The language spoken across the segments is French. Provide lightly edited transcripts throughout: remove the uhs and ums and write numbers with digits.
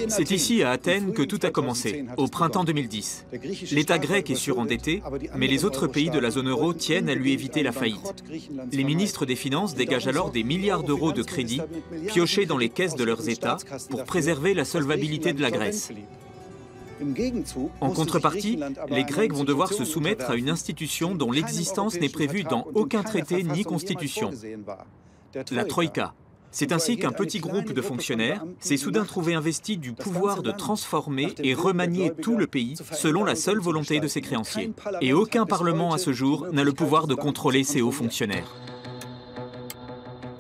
C'est ici, à Athènes, que tout a commencé, au printemps 2010. L'État grec est surendetté, mais les autres pays de la zone euro tiennent à lui éviter la faillite. Les ministres des Finances dégagent alors des milliards d'euros de crédits piochés dans les caisses de leurs États pour préserver la solvabilité de la Grèce. En contrepartie, les Grecs vont devoir se soumettre à une institution dont l'existence n'est prévue dans aucun traité ni constitution, la Troïka. C'est ainsi qu'un petit groupe de fonctionnaires s'est soudain trouvé investi du pouvoir de transformer et remanier tout le pays selon la seule volonté de ses créanciers. Et aucun parlement à ce jour n'a le pouvoir de contrôler ces hauts fonctionnaires.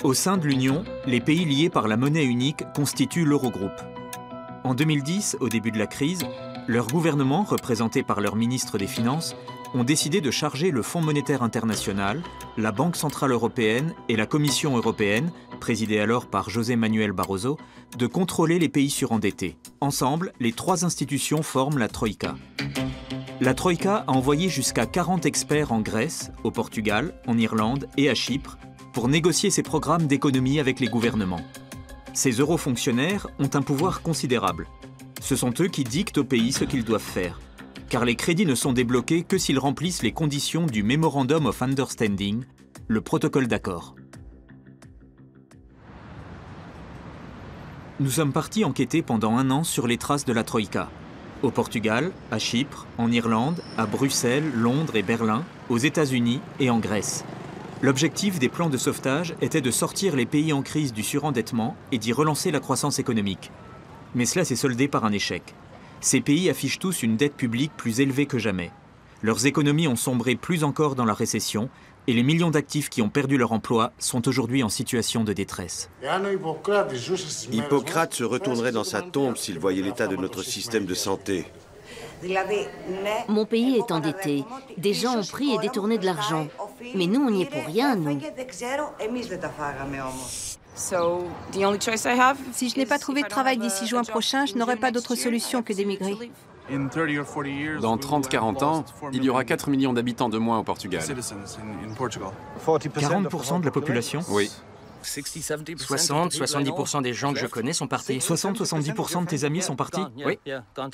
Au sein de l'Union, les pays liés par la monnaie unique constituent l'Eurogroupe. En 2010, au début de la crise, leurs gouvernements, représentés par leurs ministres des Finances, ont décidé de charger le Fonds monétaire international, la Banque centrale européenne et la Commission européenne, présidée alors par José Manuel Barroso, de contrôler les pays surendettés. Ensemble, les trois institutions forment la Troïka. La Troïka a envoyé jusqu'à 40 experts en Grèce, au Portugal, en Irlande et à Chypre pour négocier ces programmes d'économie avec les gouvernements. Ces eurofonctionnaires ont un pouvoir considérable. Ce sont eux qui dictent aux pays ce qu'ils doivent faire, car les crédits ne sont débloqués que s'ils remplissent les conditions du Memorandum of Understanding, le protocole d'accord. Nous sommes partis enquêter pendant un an sur les traces de la Troïka. Au Portugal, à Chypre, en Irlande, à Bruxelles, Londres et Berlin, aux États-Unis et en Grèce. L'objectif des plans de sauvetage était de sortir les pays en crise du surendettement et d'y relancer la croissance économique. Mais cela s'est soldé par un échec. Ces pays affichent tous une dette publique plus élevée que jamais. Leurs économies ont sombré plus encore dans la récession et les millions d'actifs qui ont perdu leur emploi sont aujourd'hui en situation de détresse. Hippocrate se retournerait dans sa tombe s'il voyait l'état de notre système de santé. Mon pays est endetté. Des gens ont pris et détourné de l'argent. Mais nous, on n'y est pour rien, nous. Si je n'ai pas trouvé de travail d'ici juin prochain, je n'aurai pas d'autre solution que d'émigrer. Dans 30-40 ans, il y aura 4 millions d'habitants de moins au Portugal. 40% de la population? Oui. 60-70% des gens que je connais sont partis. 60-70% de tes amis sont partis? Oui.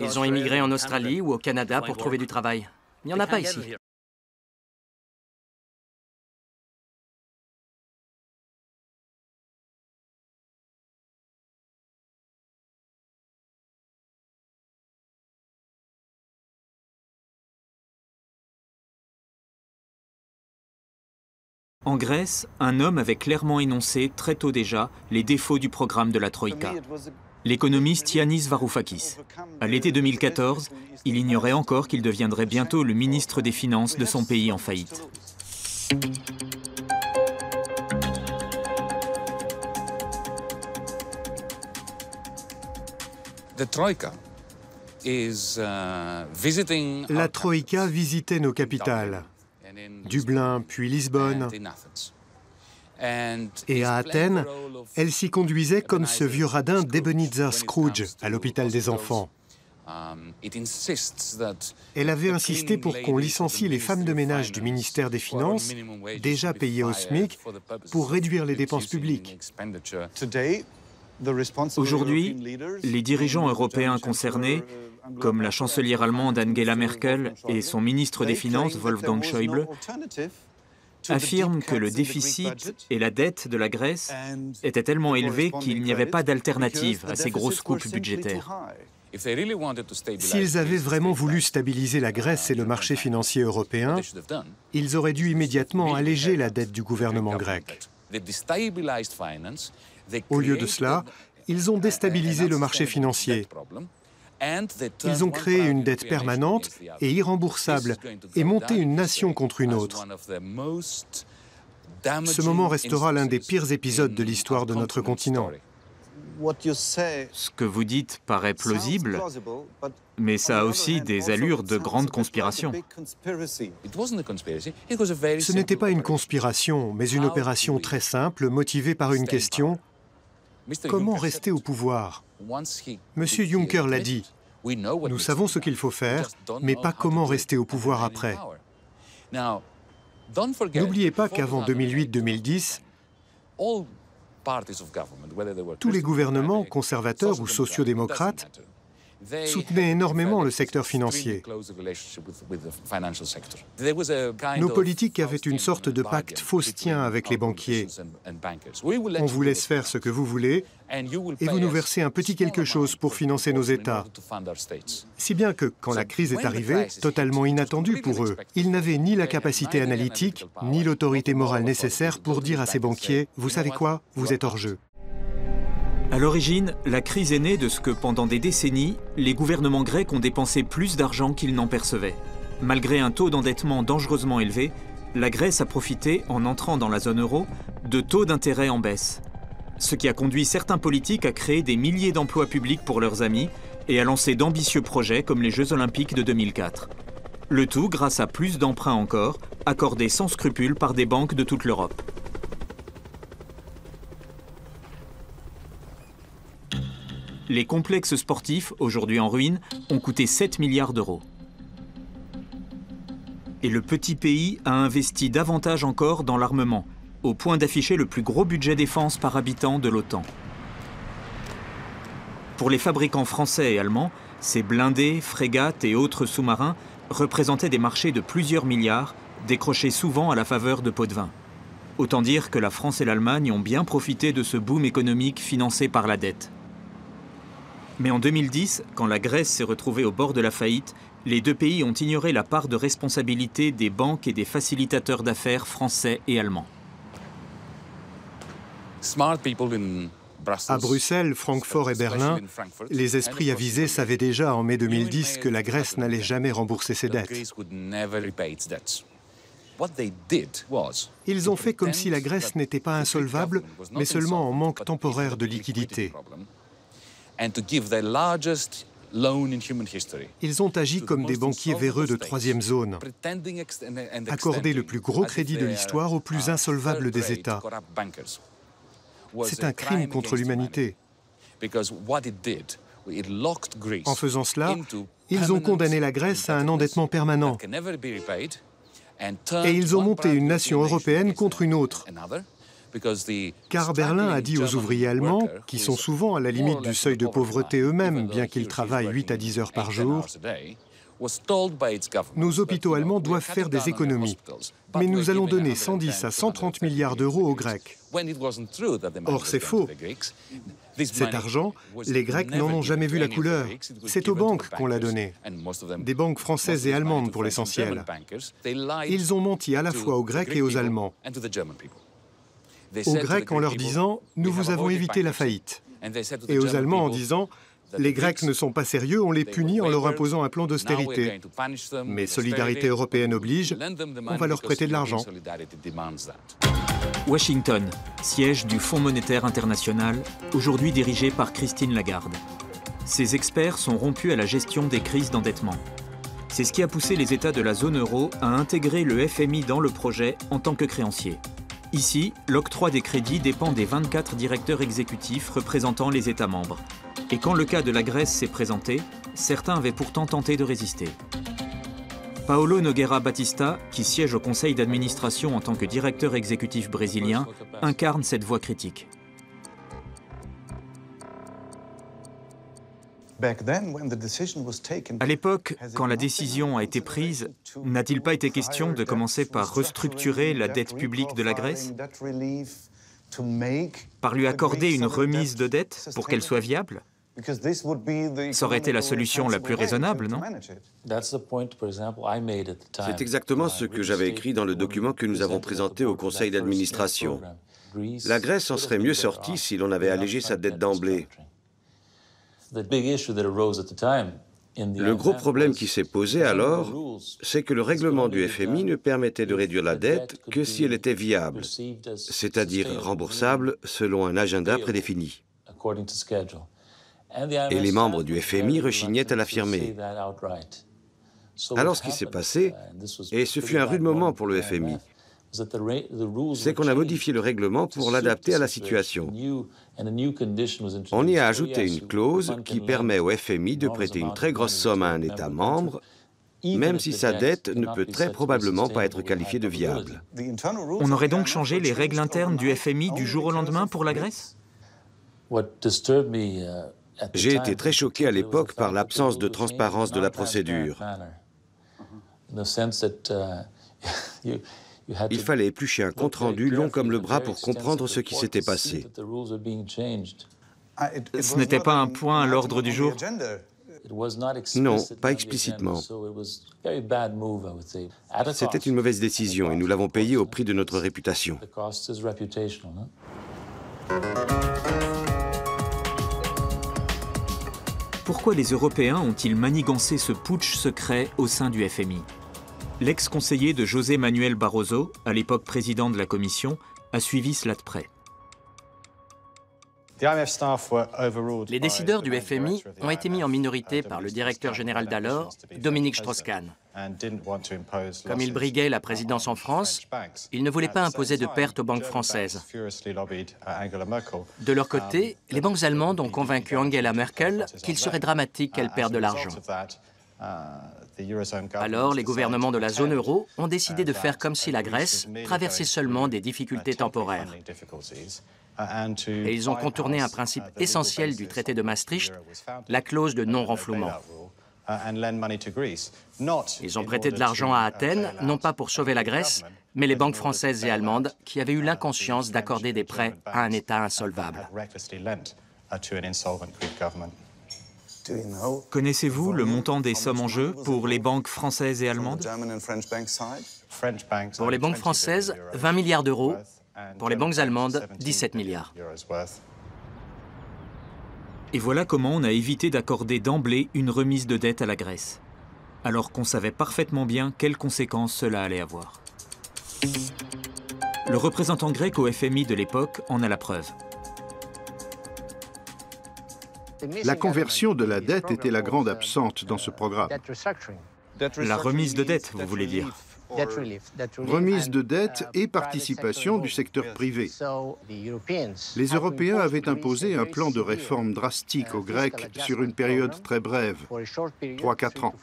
Ils ont émigré en Australie ou au Canada pour trouver du travail. Il n'y en a pas ici. En Grèce, un homme avait clairement énoncé, très tôt déjà, les défauts du programme de la Troïka. L'économiste Yannis Varoufakis. À l'été 2014, il ignorait encore qu'il deviendrait bientôt le ministre des Finances de son pays en faillite. La Troïka visitait nos capitales, Dublin puis Lisbonne. Et à Athènes, elle s'y conduisait comme ce vieux radin d'Ebenezer Scrooge à l'hôpital des enfants. Elle avait insisté pour qu'on licencie les femmes de ménage du ministère des Finances, déjà payées au SMIC, pour réduire les dépenses publiques. Aujourd'hui, les dirigeants européens concernés, comme la chancelière allemande Angela Merkel et son ministre des Finances Wolfgang Schäuble, affirment que le déficit et la dette de la Grèce étaient tellement élevés qu'il n'y avait pas d'alternative à ces grosses coupes budgétaires. S'ils avaient vraiment voulu stabiliser la Grèce et le marché financier européen, ils auraient dû immédiatement alléger la dette du gouvernement grec. Au lieu de cela, ils ont déstabilisé le marché financier. Ils ont créé une dette permanente et irremboursable et monté une nation contre une autre. Ce moment restera l'un des pires épisodes de l'histoire de notre continent. Ce que vous dites paraît plausible, mais ça a aussi des allures de grande conspiration. Ce n'était pas une conspiration, mais une opération très simple, motivée par une question: comment rester au pouvoir? Monsieur Juncker l'a dit, nous savons ce qu'il faut faire, mais pas comment rester au pouvoir après. N'oubliez pas qu'avant 2008-2010, Tous les gouvernements, conservateurs ou sociaux-démocrates, soutenaient énormément le secteur financier. Nos politiques avaient une sorte de pacte faustien avec les banquiers. On vous laisse faire ce que vous voulez et vous nous versez un petit quelque chose pour financer nos États. Si bien que, quand la crise est arrivée, totalement inattendue pour eux, ils n'avaient ni la capacité analytique, ni l'autorité morale nécessaire pour dire à ces banquiers « Vous savez quoi? Vous êtes hors jeu ». À l'origine, la crise est née de ce que, pendant des décennies, les gouvernements grecs ont dépensé plus d'argent qu'ils n'en percevaient. Malgré un taux d'endettement dangereusement élevé, la Grèce a profité, en entrant dans la zone euro, de taux d'intérêt en baisse. Ce qui a conduit certains politiques à créer des milliers d'emplois publics pour leurs amis et à lancer d'ambitieux projets comme les Jeux Olympiques de 2004. Le tout grâce à plus d'emprunts encore, accordés sans scrupule par des banques de toute l'Europe. Les complexes sportifs, aujourd'hui en ruine, ont coûté 7 milliards d'euros. Et le petit pays a investi davantage encore dans l'armement, au point d'afficher le plus gros budget défense par habitant de l'OTAN. Pour les fabricants français et allemands, ces blindés, frégates et autres sous-marins représentaient des marchés de plusieurs milliards, décrochés souvent à la faveur de pots de vin. Autant dire que la France et l'Allemagne ont bien profité de ce boom économique financé par la dette. Mais en 2010, quand la Grèce s'est retrouvée au bord de la faillite, les deux pays ont ignoré la part de responsabilité des banques et des facilitateurs d'affaires français et allemands. À Bruxelles, Francfort et Berlin, les esprits avisés savaient déjà en mai 2010 que la Grèce n'allait jamais rembourser ses dettes. Ils ont fait comme si la Grèce n'était pas insolvable, mais seulement en manque temporaire de liquidité. Ils ont agi comme des banquiers véreux de troisième zone, accorder le plus gros crédit de l'histoire aux plus insolvables des États. C'est un crime contre l'humanité. En faisant cela, ils ont condamné la Grèce à un endettement permanent. Et ils ont monté une nation européenne contre une autre. Car Berlin a dit aux ouvriers allemands, qui sont souvent à la limite du seuil de pauvreté eux-mêmes, bien qu'ils travaillent 8 à 10 heures par jour, nos hôpitaux allemands doivent faire des économies, mais nous allons donner 110 à 130 milliards d'euros aux Grecs. Or, c'est faux. Cet argent, les Grecs n'en ont jamais vu la couleur. C'est aux banques qu'on l'a donné. Des banques françaises et allemandes pour l'essentiel. Ils ont menti à la fois aux Grecs et aux Allemands. Aux Grecs en leur disant « Nous vous avons évité la faillite ». Et aux Allemands en disant « Les Grecs ne sont pas sérieux, on les punit en leur imposant un plan d'austérité. Mais solidarité européenne oblige, on va leur prêter de l'argent. » Washington, siège du Fonds monétaire international, aujourd'hui dirigé par Christine Lagarde. Ces experts sont rompus à la gestion des crises d'endettement. C'est ce qui a poussé les États de la zone euro à intégrer le FMI dans le projet en tant que créancier. Ici, l'octroi des crédits dépend des 24 directeurs exécutifs représentant les États membres. Et quand le cas de la Grèce s'est présenté, certains avaient pourtant tenté de résister. Paolo Nogueira Batista, qui siège au conseil d'administration en tant que directeur exécutif brésilien, incarne cette voix critique. À l'époque, quand la décision a été prise, n'a-t-il pas été question de commencer par restructurer la dette publique de la Grèce? Par lui accorder une remise de dette pour qu'elle soit viable? Ça aurait été la solution la plus raisonnable, non? C'est exactement ce que j'avais écrit dans le document que nous avons présenté au conseil d'administration. La Grèce en serait mieux sortie si l'on avait allégé sa dette d'emblée. Le gros problème qui s'est posé alors, c'est que le règlement du FMI ne permettait de réduire la dette que si elle était viable, c'est-à-dire remboursable selon un agenda prédéfini. Et les membres du FMI rechignaient à l'affirmer. Alors ce qui s'est passé, et ce fut un rude moment pour le FMI, c'est qu'on a modifié le règlement pour l'adapter à la situation. On y a ajouté une clause qui permet au FMI de prêter une très grosse somme à un État membre même si sa dette ne peut très probablement pas être qualifiée de viable. On aurait donc changé les règles internes du FMI du jour au lendemain pour la Grèce? J'ai été très choqué à l'époque par l'absence de transparence de la procédure. Il fallait éplucher un compte-rendu long comme le bras pour comprendre ce qui s'était passé. Ce n'était pas un point à l'ordre du jour? Non, pas explicitement. C'était une mauvaise décision et nous l'avons payée au prix de notre réputation. Pourquoi les Européens ont-ils manigancé ce putsch secret au sein du FMI? L'ex-conseiller de José Manuel Barroso, à l'époque président de la Commission, a suivi cela de près. Les décideurs du FMI ont été mis en minorité par le directeur général d'alors, Dominique Strauss-Kahn. Comme il briguait la présidence en France, il ne voulait pas imposer de pertes aux banques françaises. De leur côté, les banques allemandes ont convaincu Angela Merkel qu'il serait dramatique qu'elle perde de l'argent. Alors, les gouvernements de la zone euro ont décidé de faire comme si la Grèce traversait seulement des difficultés temporaires. Et ils ont contourné un principe essentiel du traité de Maastricht, la clause de non-renflouement. Ils ont prêté de l'argent à Athènes, non pas pour sauver la Grèce, mais les banques françaises et allemandes qui avaient eu l'inconscience d'accorder des prêts à un État insolvable. Connaissez-vous le montant des sommes en jeu pour les banques françaises et allemandes? Pour les banques françaises, 20 milliards d'euros. Pour les banques allemandes, 17 milliards. Et voilà comment on a évité d'accorder d'emblée une remise de dette à la Grèce, alors qu'on savait parfaitement bien quelles conséquences cela allait avoir. Le représentant grec au FMI de l'époque en a la preuve. La conversion de la dette était la grande absente dans ce programme. La remise de dette, vous voulez dire? Remise de dette et participation du secteur privé. Les Européens avaient imposé un plan de réforme drastique aux Grecs sur une période très brève, 3-4 ans.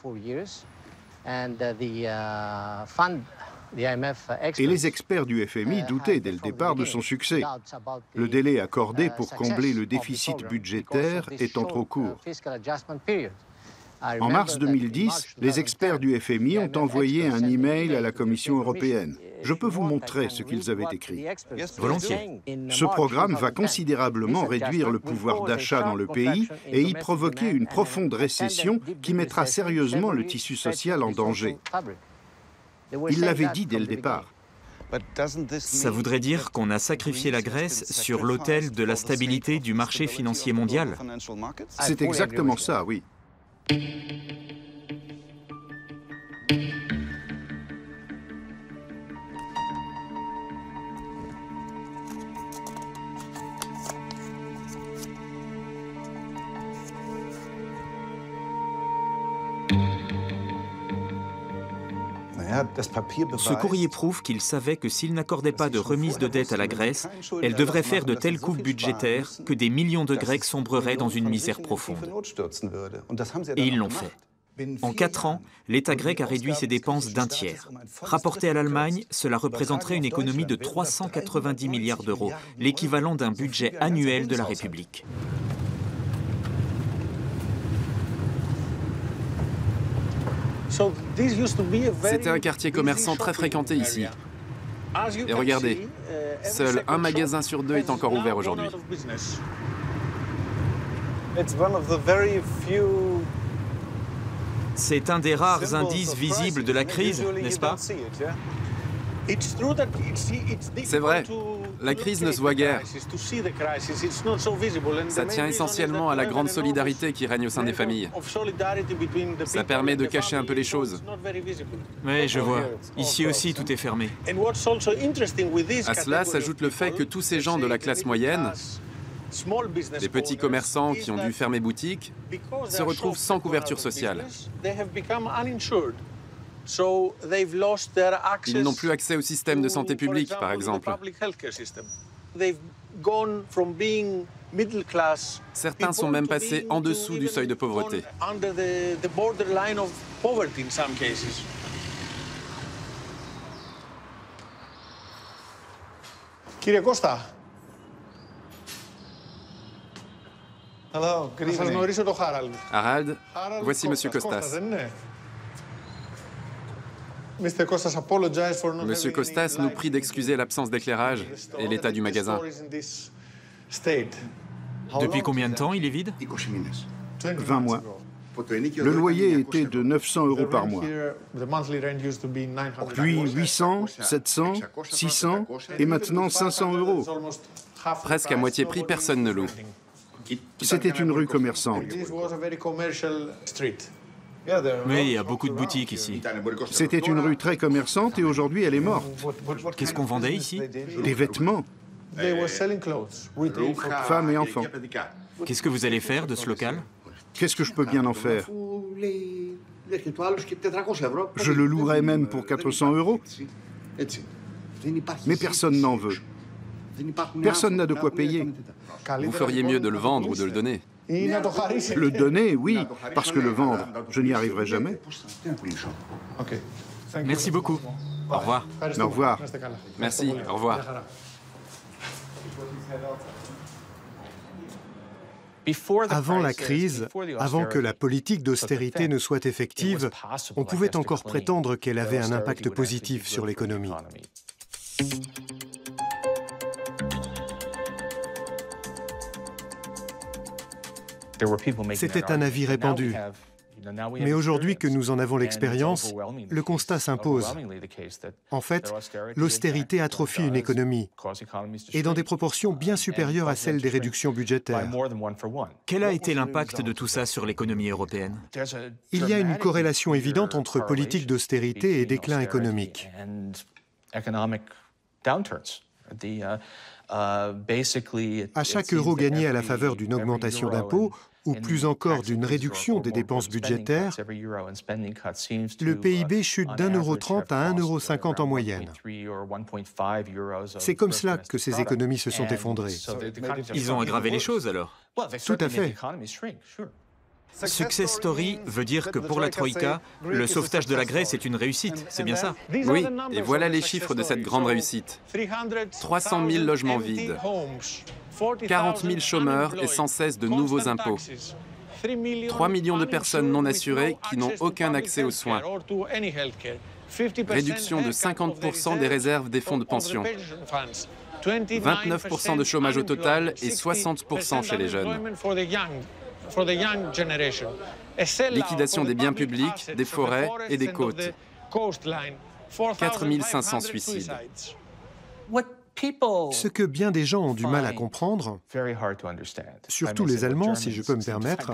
Et les experts du FMI doutaient dès le départ de son succès, le délai accordé pour combler le déficit budgétaire étant trop court. En mars 2010, les experts du FMI ont envoyé un email à la Commission européenne. Je peux vous montrer ce qu'ils avaient écrit. Volontiers. Ce programme va considérablement réduire le pouvoir d'achat dans le pays et y provoquer une profonde récession qui mettra sérieusement le tissu social en danger. Il l'avait dit dès le départ. Ça voudrait dire qu'on a sacrifié la Grèce sur l'autel de la stabilité du marché financier mondial? C'est exactement ça, oui. Ce courrier prouve qu'il savait que s'il n'accordait pas de remise de dette à la Grèce, elle devrait faire de telles coupes budgétaires que des millions de Grecs sombreraient dans une misère profonde. Et ils l'ont fait. En 4 ans, l'État grec a réduit ses dépenses d'un tiers. Rapporté à l'Allemagne, cela représenterait une économie de 390 milliards d'euros, l'équivalent d'un budget annuel de la République. C'était un quartier commerçant très fréquenté ici. Et regardez, seul un magasin sur 2 est encore ouvert aujourd'hui. C'est un des rares indices visibles de la crise, n'est-ce pas? C'est vrai, la crise ne se voit guère. Ça tient essentiellement à la grande solidarité qui règne au sein des familles. Ça permet de cacher un peu les choses. Oui, je vois. Ici aussi, tout est fermé. À cela s'ajoute le fait que tous ces gens de la classe moyenne, les petits commerçants qui ont dû fermer boutique, se retrouvent sans couverture sociale. Ils n'ont plus accès au système de santé publique, par exemple. Certains sont même passés en dessous du seuil de pauvreté. Κύριε Κώστα. Να σας γνωρίσω το Χάραλντ. Harald, voici Monsieur Costas. Monsieur Costas nous prie d'excuser l'absence d'éclairage et l'état du magasin. Depuis combien de temps il est vide? 20 mois. Le loyer était de 900 € par mois. Puis 800, 700, 600 et maintenant 500 €. Presque à moitié prix, personne ne loue. C'était une rue commerçante. Mais il y a beaucoup de boutiques ici. C'était une rue très commerçante et aujourd'hui elle est morte. Qu'est-ce qu'on vendait ici? Des vêtements, femmes et enfants. Qu'est-ce que vous allez faire de ce local? Qu'est-ce que je peux bien en faire? Je le louerais même pour 400 €. Mais personne n'en veut. Personne n'a de quoi payer. Vous feriez mieux de le vendre ou de le donner. Le donner, oui, parce que le vendre, je n'y arriverai jamais. Merci beaucoup. Au revoir. Au revoir. Merci, au revoir. Avant la crise, avant que la politique d'austérité ne soit effective, on pouvait encore prétendre qu'elle avait un impact positif sur l'économie. C'était un avis répandu. Mais aujourd'hui que nous en avons l'expérience, le constat s'impose. En fait, l'austérité atrophie une économie, et dans des proportions bien supérieures à celles des réductions budgétaires. Quel a été l'impact de tout ça sur l'économie européenne? Il y a une corrélation évidente entre politique d'austérité et déclin économique. À chaque euro gagné à la faveur d'une augmentation d'impôts, ou plus encore d'une réduction des dépenses budgétaires, le PIB chute d'1,30 € à 1,50 € en moyenne. C'est comme cela que ces économies se sont effondrées. Ils ont aggravé les choses alors? Tout à fait. Success story veut dire que pour la Troïka, le sauvetage de la Grèce est une réussite, c'est bien ça? Oui, et voilà les chiffres de cette grande réussite. 300 000 logements vides, 40 000 chômeurs et sans cesse de nouveaux impôts, 3 millions de personnes non assurées qui n'ont aucun accès aux soins, réduction de 50% des réserves des fonds de pension, 29% de chômage au total et 60% chez les jeunes. Liquidation des biens publics, des forêts et des côtes. 4 500 suicides. Ce que bien des gens ont du mal à comprendre, surtout les Allemands, si je peux me permettre,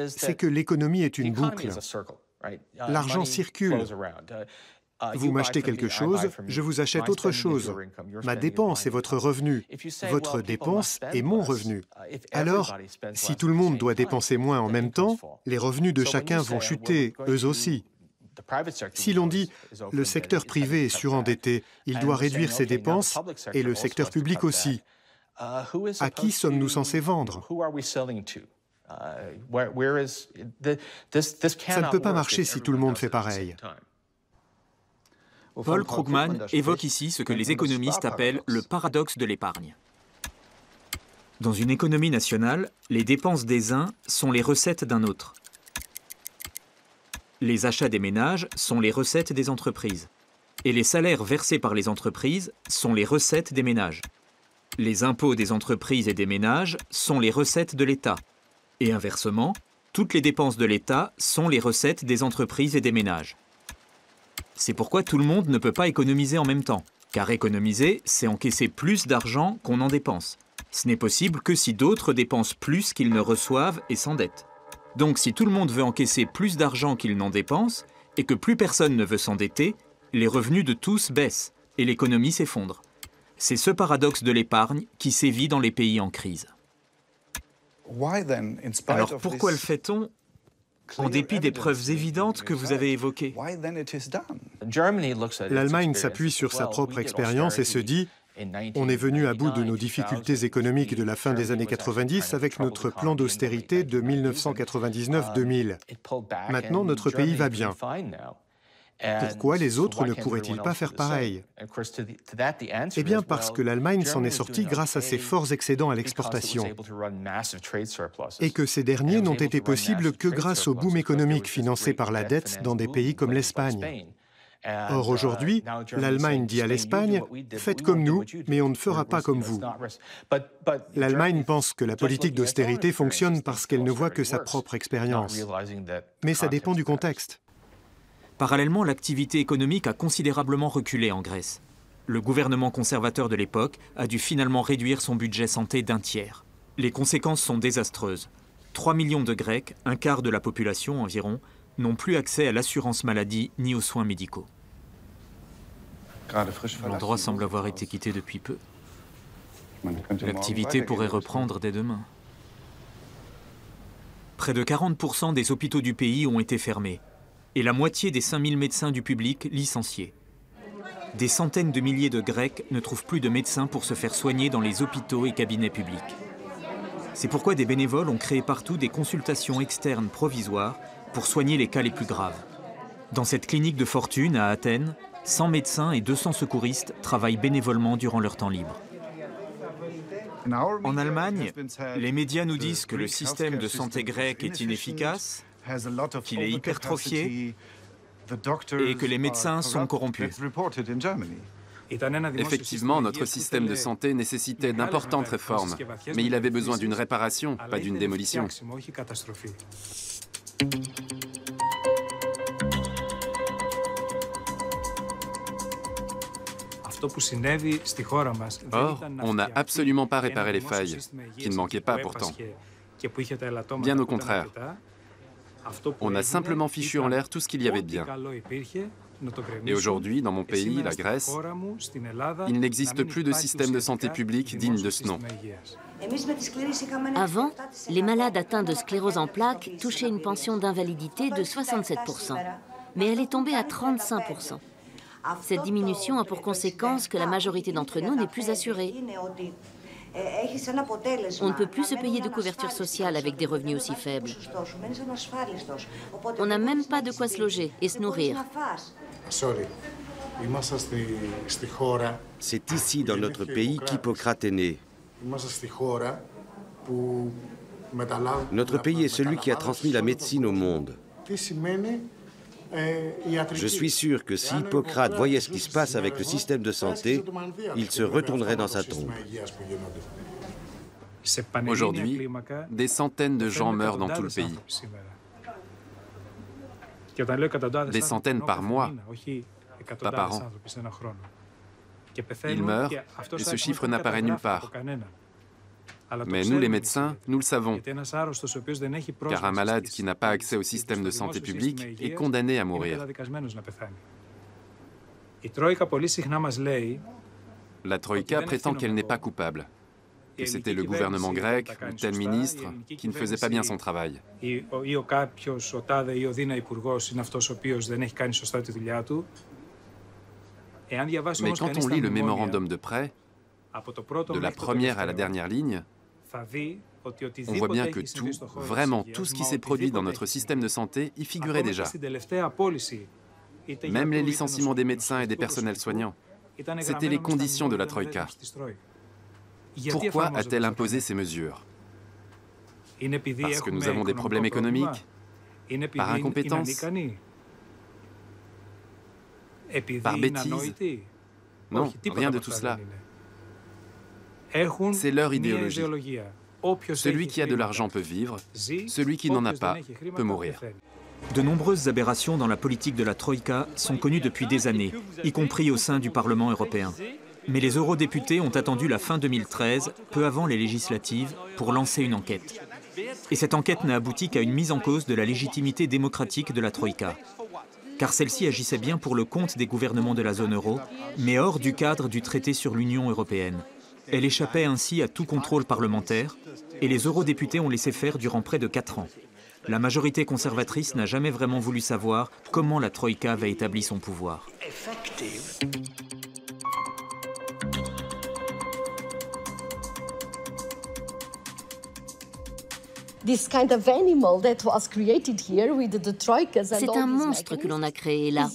c'est que l'économie est une boucle. L'argent circule. Vous m'achetez quelque chose, je vous achète autre chose. Ma dépense est votre revenu. Votre dépense est mon revenu. Alors, si tout le monde doit dépenser moins en même temps, les revenus de chacun vont chuter, eux aussi. Si l'on dit « le secteur privé est surendetté, il doit réduire ses dépenses, et le secteur public aussi », à qui sommes-nous censés vendre? Ça ne peut pas marcher si tout le monde fait pareil. Paul Krugman évoque ici ce que les économistes appellent le paradoxe de l'épargne. Dans une économie nationale, les dépenses des uns sont les recettes d'un autre. Les achats des ménages sont les recettes des entreprises. Et les salaires versés par les entreprises sont les recettes des ménages. Les impôts des entreprises et des ménages sont les recettes de l'État. Et inversement, toutes les dépenses de l'État sont les recettes des entreprises et des ménages. C'est pourquoi tout le monde ne peut pas économiser en même temps. Car économiser, c'est encaisser plus d'argent qu'on en dépense. Ce n'est possible que si d'autres dépensent plus qu'ils ne reçoivent et s'endettent. Donc si tout le monde veut encaisser plus d'argent qu'il n'en dépense, et que plus personne ne veut s'endetter, les revenus de tous baissent, et l'économie s'effondre. C'est ce paradoxe de l'épargne qui sévit dans les pays en crise. Alors pourquoi le fait-on, en dépit des preuves évidentes que vous avez évoquées? L'Allemagne s'appuie sur sa propre expérience et se dit On est venu à bout de nos difficultés économiques de la fin des années 90 avec notre plan d'austérité de 1999-2000. Maintenant, notre pays va bien. Pourquoi les autres ne pourraient-ils pas faire pareil? Eh bien parce que l'Allemagne s'en est sortie grâce à ses forts excédents à l'exportation et que ces derniers n'ont été possibles que grâce au boom économique financé par la dette dans des pays comme l'Espagne. Or aujourd'hui, l'Allemagne dit à l'Espagne « Faites comme nous, mais on ne fera pas comme vous ». L'Allemagne pense que la politique d'austérité fonctionne parce qu'elle ne voit que sa propre expérience. Mais ça dépend du contexte. Parallèlement, l'activité économique a considérablement reculé en Grèce. Le gouvernement conservateur de l'époque a dû finalement réduire son budget santé d'1 tiers. Les conséquences sont désastreuses. 3 millions de Grecs, un quart de la population environ, n'ont plus accès à l'assurance maladie ni aux soins médicaux. L'endroit semble avoir été quitté depuis peu. L'activité pourrait reprendre dès demain. Près de 40% des hôpitaux du pays ont été fermés et la moitié des 5000 médecins du public licenciés. Des centaines de milliers de Grecs ne trouvent plus de médecins pour se faire soigner dans les hôpitaux et cabinets publics. C'est pourquoi des bénévoles ont créé partout des consultations externes provisoires pour soigner les cas les plus graves. Dans cette clinique de fortune à Athènes, 100 médecins et 200 secouristes travaillent bénévolement durant leur temps libre. En Allemagne, les médias nous disent que le système de santé grec est inefficace, qu'il est hypertrophié et que les médecins sont corrompus. Effectivement, notre système de santé nécessitait d'importantes réformes, mais il avait besoin d'une réparation, pas d'une démolition. Or, on n'a absolument pas réparé les failles, qui ne manquaient pas pourtant. Bien au contraire. On a simplement fichu en l'air tout ce qu'il y avait de bien. Et aujourd'hui, dans mon pays, la Grèce, il n'existe plus de système de santé publique digne de ce nom. Avant, les malades atteints de sclérose en plaques touchaient une pension d'invalidité de 67%, mais elle est tombée à 35%. Cette diminution a pour conséquence que la majorité d'entre nous n'est plus assurée. On ne peut plus se payer de couverture sociale avec des revenus aussi faibles. On n'a même pas de quoi se loger et se nourrir. C'est ici, dans notre pays, qu'Hippocrate est né. Notre pays est celui qui a transmis la médecine au monde. Je suis sûr que si Hippocrate voyait ce qui se passe avec le système de santé, il se retournerait dans sa tombe. Aujourd'hui, des centaines de gens meurent dans tout le pays. Des centaines par mois, pas par an. Ils meurent et ce chiffre n'apparaît nulle part. Mais nous, les médecins, nous le savons, car un malade qui n'a pas accès au système de santé public est condamné à mourir. La Troïka prétend qu'elle n'est pas coupable, que c'était le gouvernement grec ou tel ministre qui ne faisait pas bien son travail. Mais quand on lit le mémorandum de prêt, de la première à la dernière ligne, on voit bien que tout, vraiment tout ce qui s'est produit dans notre système de santé y figurait déjà. Même les licenciements des médecins et des personnels soignants. C'était les conditions de la Troïka. Pourquoi a-t-elle imposé ces mesures? Parce que nous avons des problèmes économiques? Par incompétence? Par bêtise? Non, rien de tout cela. C'est leur idéologie. Celui qui a de l'argent peut vivre, celui qui n'en a pas peut mourir. De nombreuses aberrations dans la politique de la Troïka sont connues depuis des années, y compris au sein du Parlement européen. Mais les eurodéputés ont attendu la fin 2013, peu avant les législatives, pour lancer une enquête. Et cette enquête n'a abouti qu'à une mise en cause de la légitimité démocratique de la Troïka. Car celle-ci agissait bien pour le compte des gouvernements de la zone euro, mais hors du cadre du traité sur l'Union européenne. Elle échappait ainsi à tout contrôle parlementaire, et les eurodéputés ont laissé faire durant près de 4 ans. La majorité conservatrice n'a jamais vraiment voulu savoir comment la Troïka avait établi son pouvoir. C'est un monstre que l'on a créé là.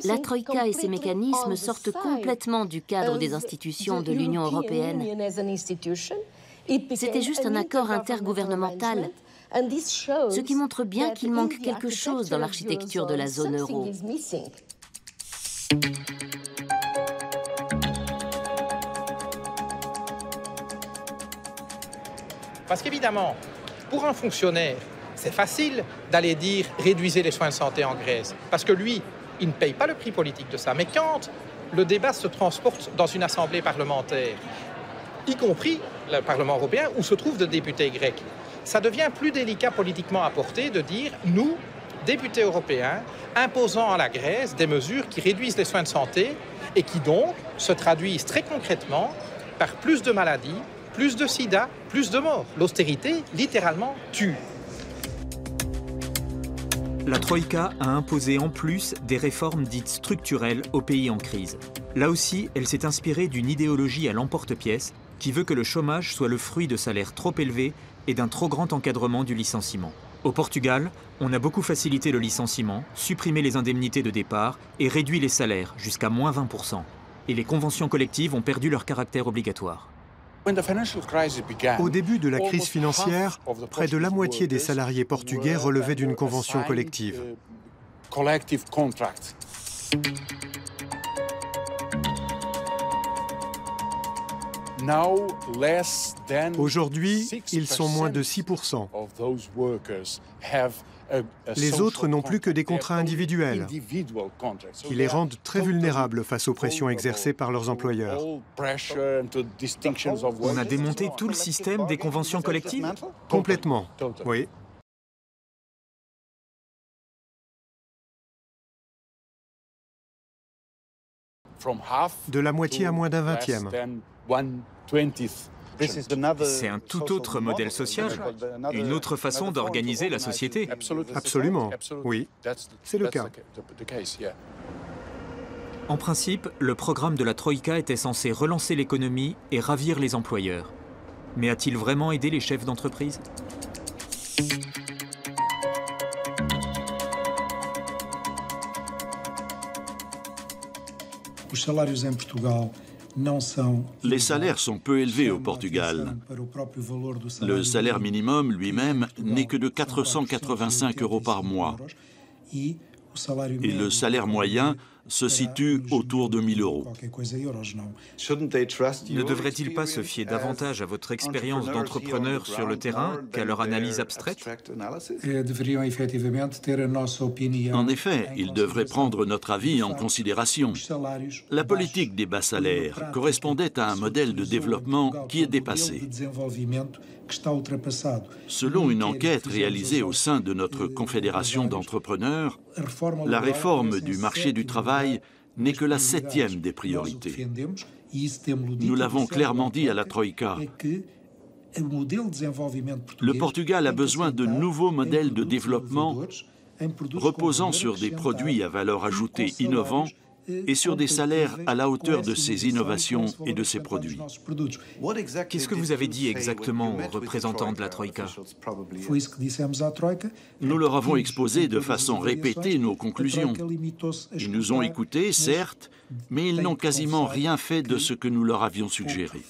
La Troïka et ses mécanismes sortent complètement du cadre des institutions de l'Union européenne. C'était juste un accord intergouvernemental, ce qui montre bien qu'il manque quelque chose dans l'architecture de la zone euro. Parce qu'évidemment, pour un fonctionnaire, c'est facile d'aller dire « réduisez les soins de santé en Grèce », parce que lui, il ne paye pas le prix politique de ça. Mais quand le débat se transporte dans une assemblée parlementaire, y compris le Parlement européen, où se trouvent des députés grecs, ça devient plus délicat politiquement à porter de dire « nous, députés européens, imposant à la Grèce des mesures qui réduisent les soins de santé et qui donc se traduisent très concrètement par plus de maladies, plus de sida, plus de morts. L'austérité, littéralement, tue. » La Troïka a imposé en plus des réformes dites structurelles aux pays en crise. Là aussi, elle s'est inspirée d'une idéologie à l'emporte-pièce qui veut que le chômage soit le fruit de salaires trop élevés et d'un trop grand encadrement du licenciement. Au Portugal, on a beaucoup facilité le licenciement, supprimé les indemnités de départ et réduit les salaires jusqu'à moins 20%. Et les conventions collectives ont perdu leur caractère obligatoire. Au début de la crise financière, près de la moitié des salariés portugais relevaient d'une convention collective. Aujourd'hui, ils sont moins de 6%. Les autres n'ont plus que des contrats individuels, qui les rendent très vulnérables face aux pressions exercées par leurs employeurs. On a démonté tout le système des conventions collectives ? Complètement, oui. De la moitié à moins d'un vingtième. C'est un tout autre modèle social, une autre façon d'organiser la société. Absolument, oui, c'est le cas. En principe, le programme de la Troïka était censé relancer l'économie et ravir les employeurs. Mais a-t-il vraiment aidé les chefs d'entreprise ? Les salaires sont peu élevés au Portugal. Le salaire minimum lui-même n'est que de 485 € par mois. Et le salaire moyen se situe autour de 1 000 €. Ne devrait-il pas se fier davantage à votre expérience d'entrepreneur sur le terrain qu'à leur analyse abstraite ? En effet, ils devraient prendre notre avis en considération. La politique des bas salaires correspondait à un modèle de développement qui est dépassé. Selon une enquête réalisée au sein de notre confédération d'entrepreneurs, la réforme du marché du travail n'est que la 7e des priorités. Nous l'avons clairement dit à la Troïka. Le Portugal a besoin de nouveaux modèles de développement reposant sur des produits à valeur ajoutée innovants et sur des salaires à la hauteur de ces innovations et de ces produits. Qu'est-ce que vous avez dit exactement aux représentants de la Troïka ? Nous leur avons exposé de façon répétée nos conclusions. Ils nous ont écoutés, certes, mais ils n'ont quasiment rien fait de ce que nous leur avions suggéré.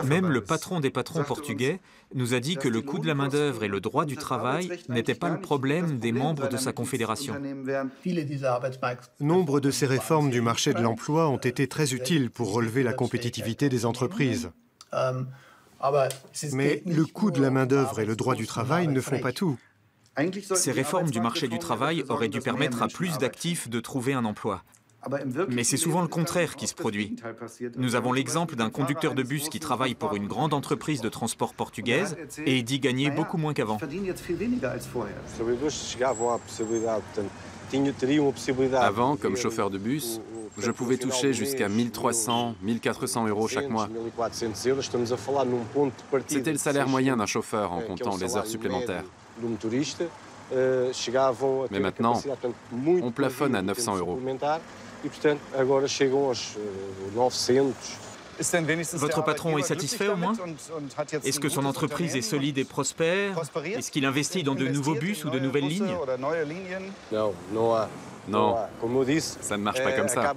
Même le patron des patrons portugais nous a dit que le coût de la main-d'œuvre et le droit du travail n'étaient pas le problème des membres de sa confédération. Nombre de ces réformes du marché de l'emploi ont été très utiles pour relever la compétitivité des entreprises. Mais le coût de la main-d'œuvre et le droit du travail ne font pas tout. Ces réformes du marché du travail auraient dû permettre à plus d'actifs de trouver un emploi. Mais c'est souvent le contraire qui se produit. Nous avons l'exemple d'un conducteur de bus qui travaille pour une grande entreprise de transport portugaise et dit gagner beaucoup moins qu'avant. Avant, comme chauffeur de bus, je pouvais toucher jusqu'à 1 300, 1 400 € chaque mois. C'était le salaire moyen d'un chauffeur en comptant les heures supplémentaires. Mais maintenant, on plafonne à 900 €. Votre patron est satisfait au moins? Est-ce que son entreprise est solide et prospère? Est-ce qu'il investit dans de nouveaux bus ou de nouvelles lignes? Non, ça ne marche pas comme ça.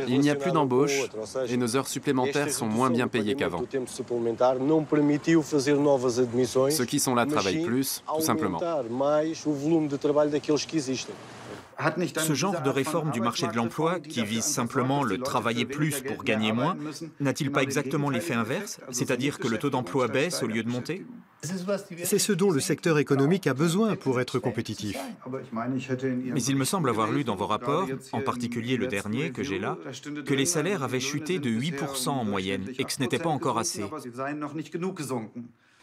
Il n'y a plus d'embauche et nos heures supplémentaires sont moins bien payées qu'avant. Ceux qui sont là travaillent plus, tout simplement. Ce genre de réforme du marché de l'emploi, qui vise simplement le travailler plus pour gagner moins, n'a-t-il pas exactement l'effet inverse, c'est-à-dire que le taux d'emploi baisse au lieu de monter? C'est ce dont le secteur économique a besoin pour être compétitif. Mais il me semble avoir lu dans vos rapports, en particulier le dernier que j'ai là, que les salaires avaient chuté de 8% en moyenne et que ce n'était pas encore assez.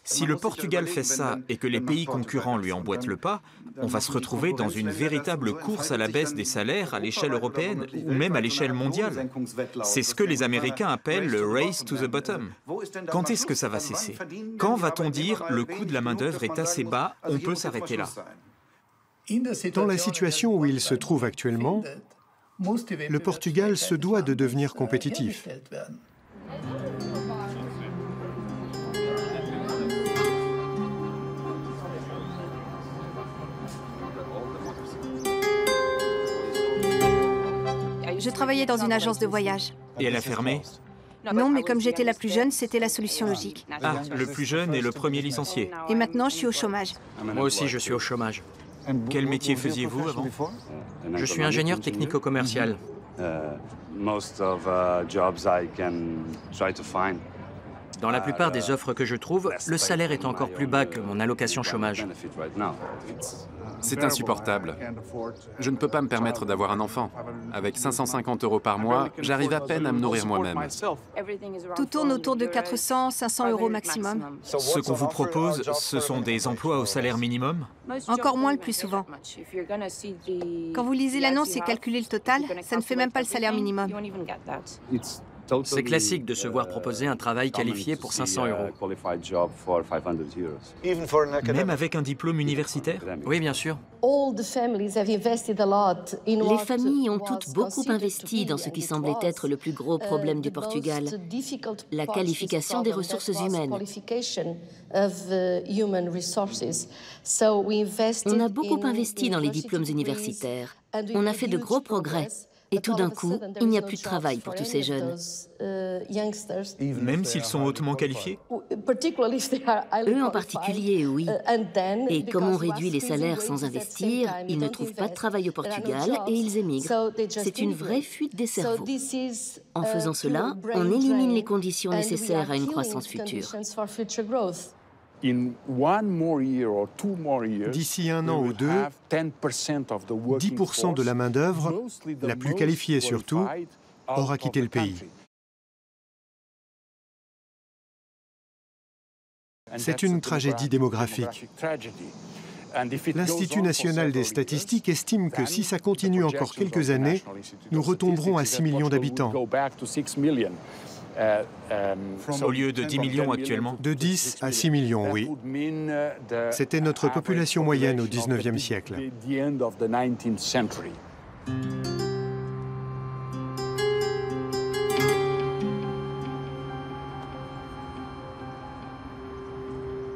Si le Portugal fait ça et que les pays concurrents lui emboîtent le pas, on va se retrouver dans une véritable course à la baisse des salaires à l'échelle européenne ou même à l'échelle mondiale. C'est ce que les Américains appellent le « race to the bottom ». Quand est-ce que ça va cesser? Quand va-t-on dire « le coût de la main-d'œuvre est assez bas, on peut s'arrêter là ». Dans la situation où il se trouve actuellement, le Portugal se doit de devenir compétitif. Je travaillais dans une agence de voyage. Et elle a fermé? Non, mais comme j'étais la plus jeune, c'était la solution logique. Ah, le plus jeune et le premier licencié. Et maintenant, je suis au chômage. Moi aussi, je suis au chômage. Quel métier faisiez-vous avant? Je suis ingénieur technico-commercial. Dans la plupart des offres que je trouve, le salaire est encore plus bas que mon allocation chômage. C'est insupportable. Je ne peux pas me permettre d'avoir un enfant. Avec 550 € par mois, j'arrive à peine à me nourrir moi-même. Tout tourne autour de 400-500 € maximum. Ce qu'on vous propose, ce sont des emplois au salaire minimum? Encore moins le plus souvent. Quand vous lisez l'annonce et calculez le total, ça ne fait même pas le salaire minimum. C'est classique de se voir proposer un travail qualifié pour 500 €. Même avec un diplôme universitaire? Oui, bien sûr. Les familles ont toutes beaucoup investi dans ce qui semblait être le plus gros problème du Portugal, la qualification des ressources humaines. On a beaucoup investi dans les diplômes universitaires. On a fait de gros progrès. Et tout d'un coup, il n'y a plus de travail pour tous ces jeunes. Même s'ils sont hautement qualifiés? Eux en particulier, oui. Et comme on réduit les salaires sans investir, ils ne trouvent pas de travail au Portugal et ils émigrent. C'est une vraie fuite des cerveaux. En faisant cela, on élimine les conditions nécessaires à une croissance future. D'ici un an ou deux, 10% de la main-d'œuvre, la plus qualifiée surtout, aura quitté le pays. C'est une tragédie démographique. L'Institut national des statistiques estime que si ça continue encore quelques années, nous retomberons à 6 millions d'habitants. Au lieu de 10 millions actuellement? De 10 à 6 millions, oui. C'était notre population moyenne au XIXe siècle.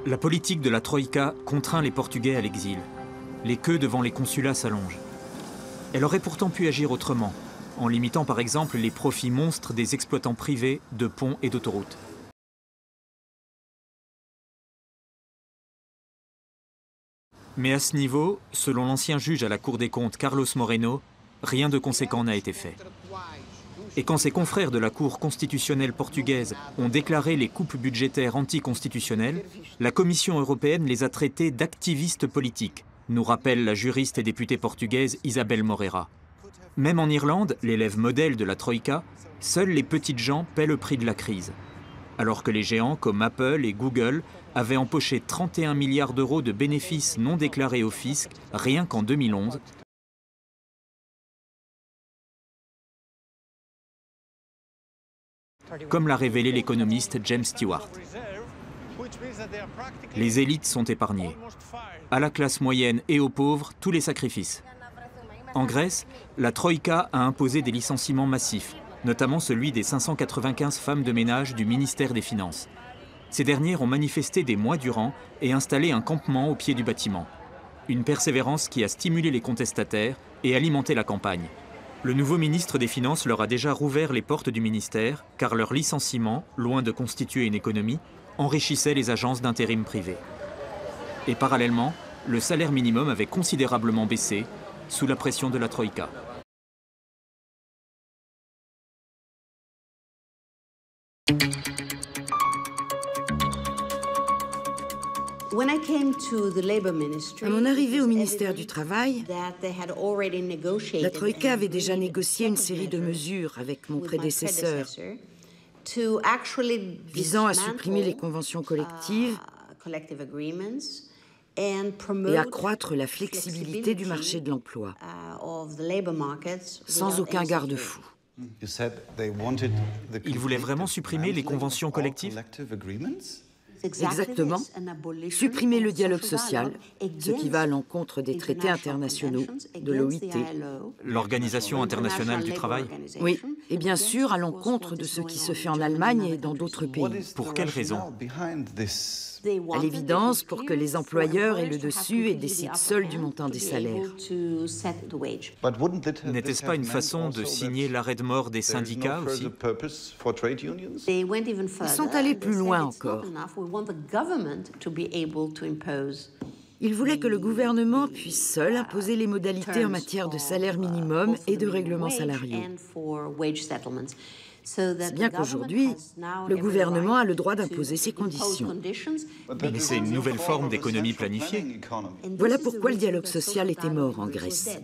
La politique de la Troïka contraint les Portugais à l'exil. Les queues devant les consulats s'allongent. Elle aurait pourtant pu agir autrement, en limitant par exemple les profits monstres des exploitants privés de ponts et d'autoroutes. Mais à ce niveau, selon l'ancien juge à la Cour des comptes Carlos Moreno, rien de conséquent n'a été fait. Et quand ses confrères de la Cour constitutionnelle portugaise ont déclaré les coupes budgétaires anticonstitutionnelles, la Commission européenne les a traités d'activistes politiques, nous rappelle la juriste et députée portugaise Isabel Moreira. Même en Irlande, l'élève modèle de la Troïka, seuls les petites gens paient le prix de la crise. Alors que les géants comme Apple et Google avaient empoché 31 milliards d'euros de bénéfices non déclarés au fisc rien qu'en 2011, comme l'a révélé l'économiste James Stewart. Les élites sont épargnées. À la classe moyenne et aux pauvres, tous les sacrifices. En Grèce, la Troïka a imposé des licenciements massifs, notamment celui des 595 femmes de ménage du ministère des Finances. Ces dernières ont manifesté des mois durant et installé un campement au pied du bâtiment. Une persévérance qui a stimulé les contestataires et alimenté la campagne. Le nouveau ministre des Finances leur a déjà rouvert les portes du ministère, car leur licenciement, loin de constituer une économie, enrichissait les agences d'intérim privées. Et parallèlement, le salaire minimum avait considérablement baissé, sous la pression de la Troïka. À mon arrivée au ministère du Travail, la Troïka avait déjà négocié une série de mesures avec mon prédécesseur visant à supprimer les conventions collectives et accroître la flexibilité du marché de l'emploi, sans aucun garde-fou. Ils voulaient vraiment supprimer les conventions collectives ? Exactement. Supprimer le dialogue social, ce qui va à l'encontre des traités internationaux, de l'OIT. L'Organisation internationale du travail ? Oui, et bien sûr à l'encontre de ce qui se fait en Allemagne et dans d'autres pays. Pour quelle raison ? À l'évidence, pour que les employeurs aient le dessus et décident seuls du montant des salaires. N'était-ce pas une façon de signer l'arrêt de mort des syndicats aussi ? Ils sont allés plus loin encore. Ils voulaient que le gouvernement puisse seul imposer les modalités en matière de salaire minimum et de règlements salariaux. C'est bien qu'aujourd'hui, le gouvernement a le droit d'imposer ses conditions. Mais c'est une nouvelle forme d'économie planifiée. Voilà pourquoi le dialogue social était mort en Grèce.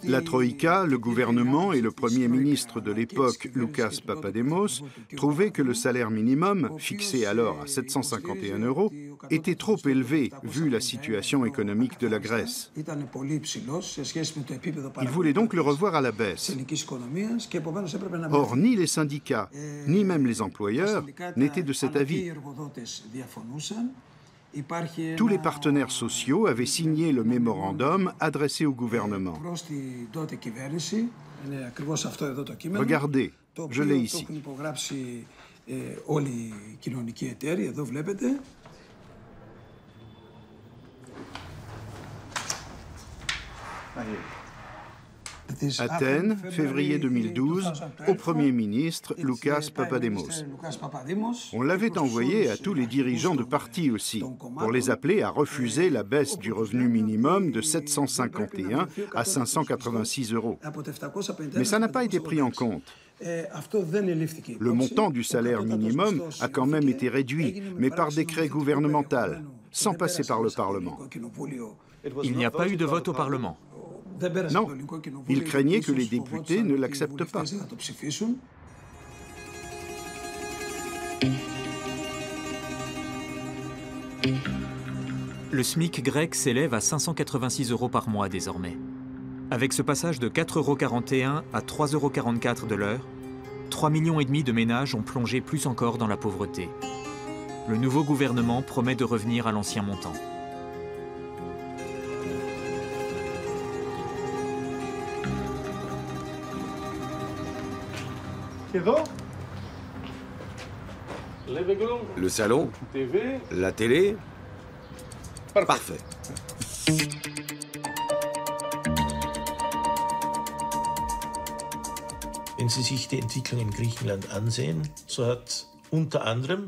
La Troïka, le gouvernement et le Premier ministre de l'époque, Loukas Papadémos, trouvaient que le salaire minimum, fixé alors à 751 €, était trop élevé vu la situation économique de la Grèce. Ils voulaient donc le revoir à la baisse. Or, ni les syndicats, ni même les employeurs n'étaient de cet avis. Tous les partenaires sociaux avaient signé le mémorandum adressé au gouvernement. Regardez, je l'ai ici. Athènes, février 2012, au Premier ministre Loukas Papadémos. On l'avait envoyé à tous les dirigeants de partis aussi, pour les appeler à refuser la baisse du revenu minimum de 751 à 586 €. Mais ça n'a pas été pris en compte. Le montant du salaire minimum a quand même été réduit, mais par décret gouvernemental, sans passer par le Parlement. Il n'y a pas eu de vote au Parlement. Non, il craignait que les députés ne l'acceptent pas. Le SMIC grec s'élève à 586 € par mois désormais. Avec ce passage de 4,41 € à 3,44 € de l'heure, 3,5 millions de ménages ont plongé plus encore dans la pauvreté. Le nouveau gouvernement promet de revenir à l'ancien montant. Le salon, la télé, parfait.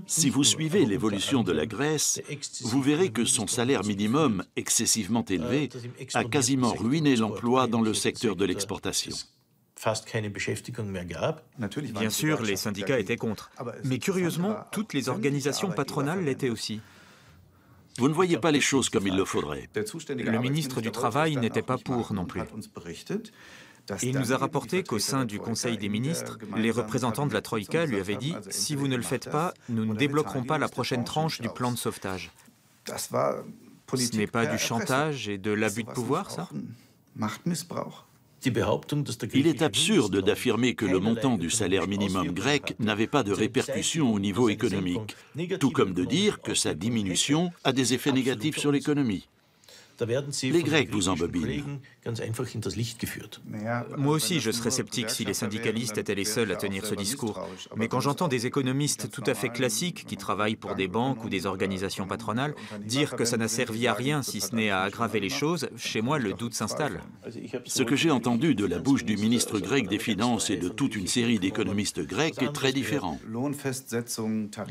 Si vous suivez l'évolution de la Grèce, vous verrez que son salaire minimum, excessivement élevé, a quasiment ruiné l'emploi dans le secteur de l'exportation. Bien sûr, les syndicats étaient contre. Mais curieusement, toutes les organisations patronales l'étaient aussi. Vous ne voyez pas les choses comme il le faudrait. Le ministre du Travail n'était pas pour non plus. Il nous a rapporté qu'au sein du Conseil des ministres, les représentants de la Troïka lui avaient dit « Si vous ne le faites pas, nous ne débloquerons pas la prochaine tranche du plan de sauvetage ». Ce n'est pas du chantage et de l'abus de pouvoir, ça ? Il est absurde d'affirmer que le montant du salaire minimum grec n'avait pas de répercussions au niveau économique, tout comme de dire que sa diminution a des effets négatifs sur l'économie. Les Grecs vous embobinent. Moi aussi, je serais sceptique si les syndicalistes étaient les seuls à tenir ce discours. Mais quand j'entends des économistes tout à fait classiques qui travaillent pour des banques ou des organisations patronales dire que ça n'a servi à rien si ce n'est à aggraver les choses, chez moi, le doute s'installe. Ce que j'ai entendu de la bouche du ministre grec des Finances et de toute une série d'économistes grecs est très différent.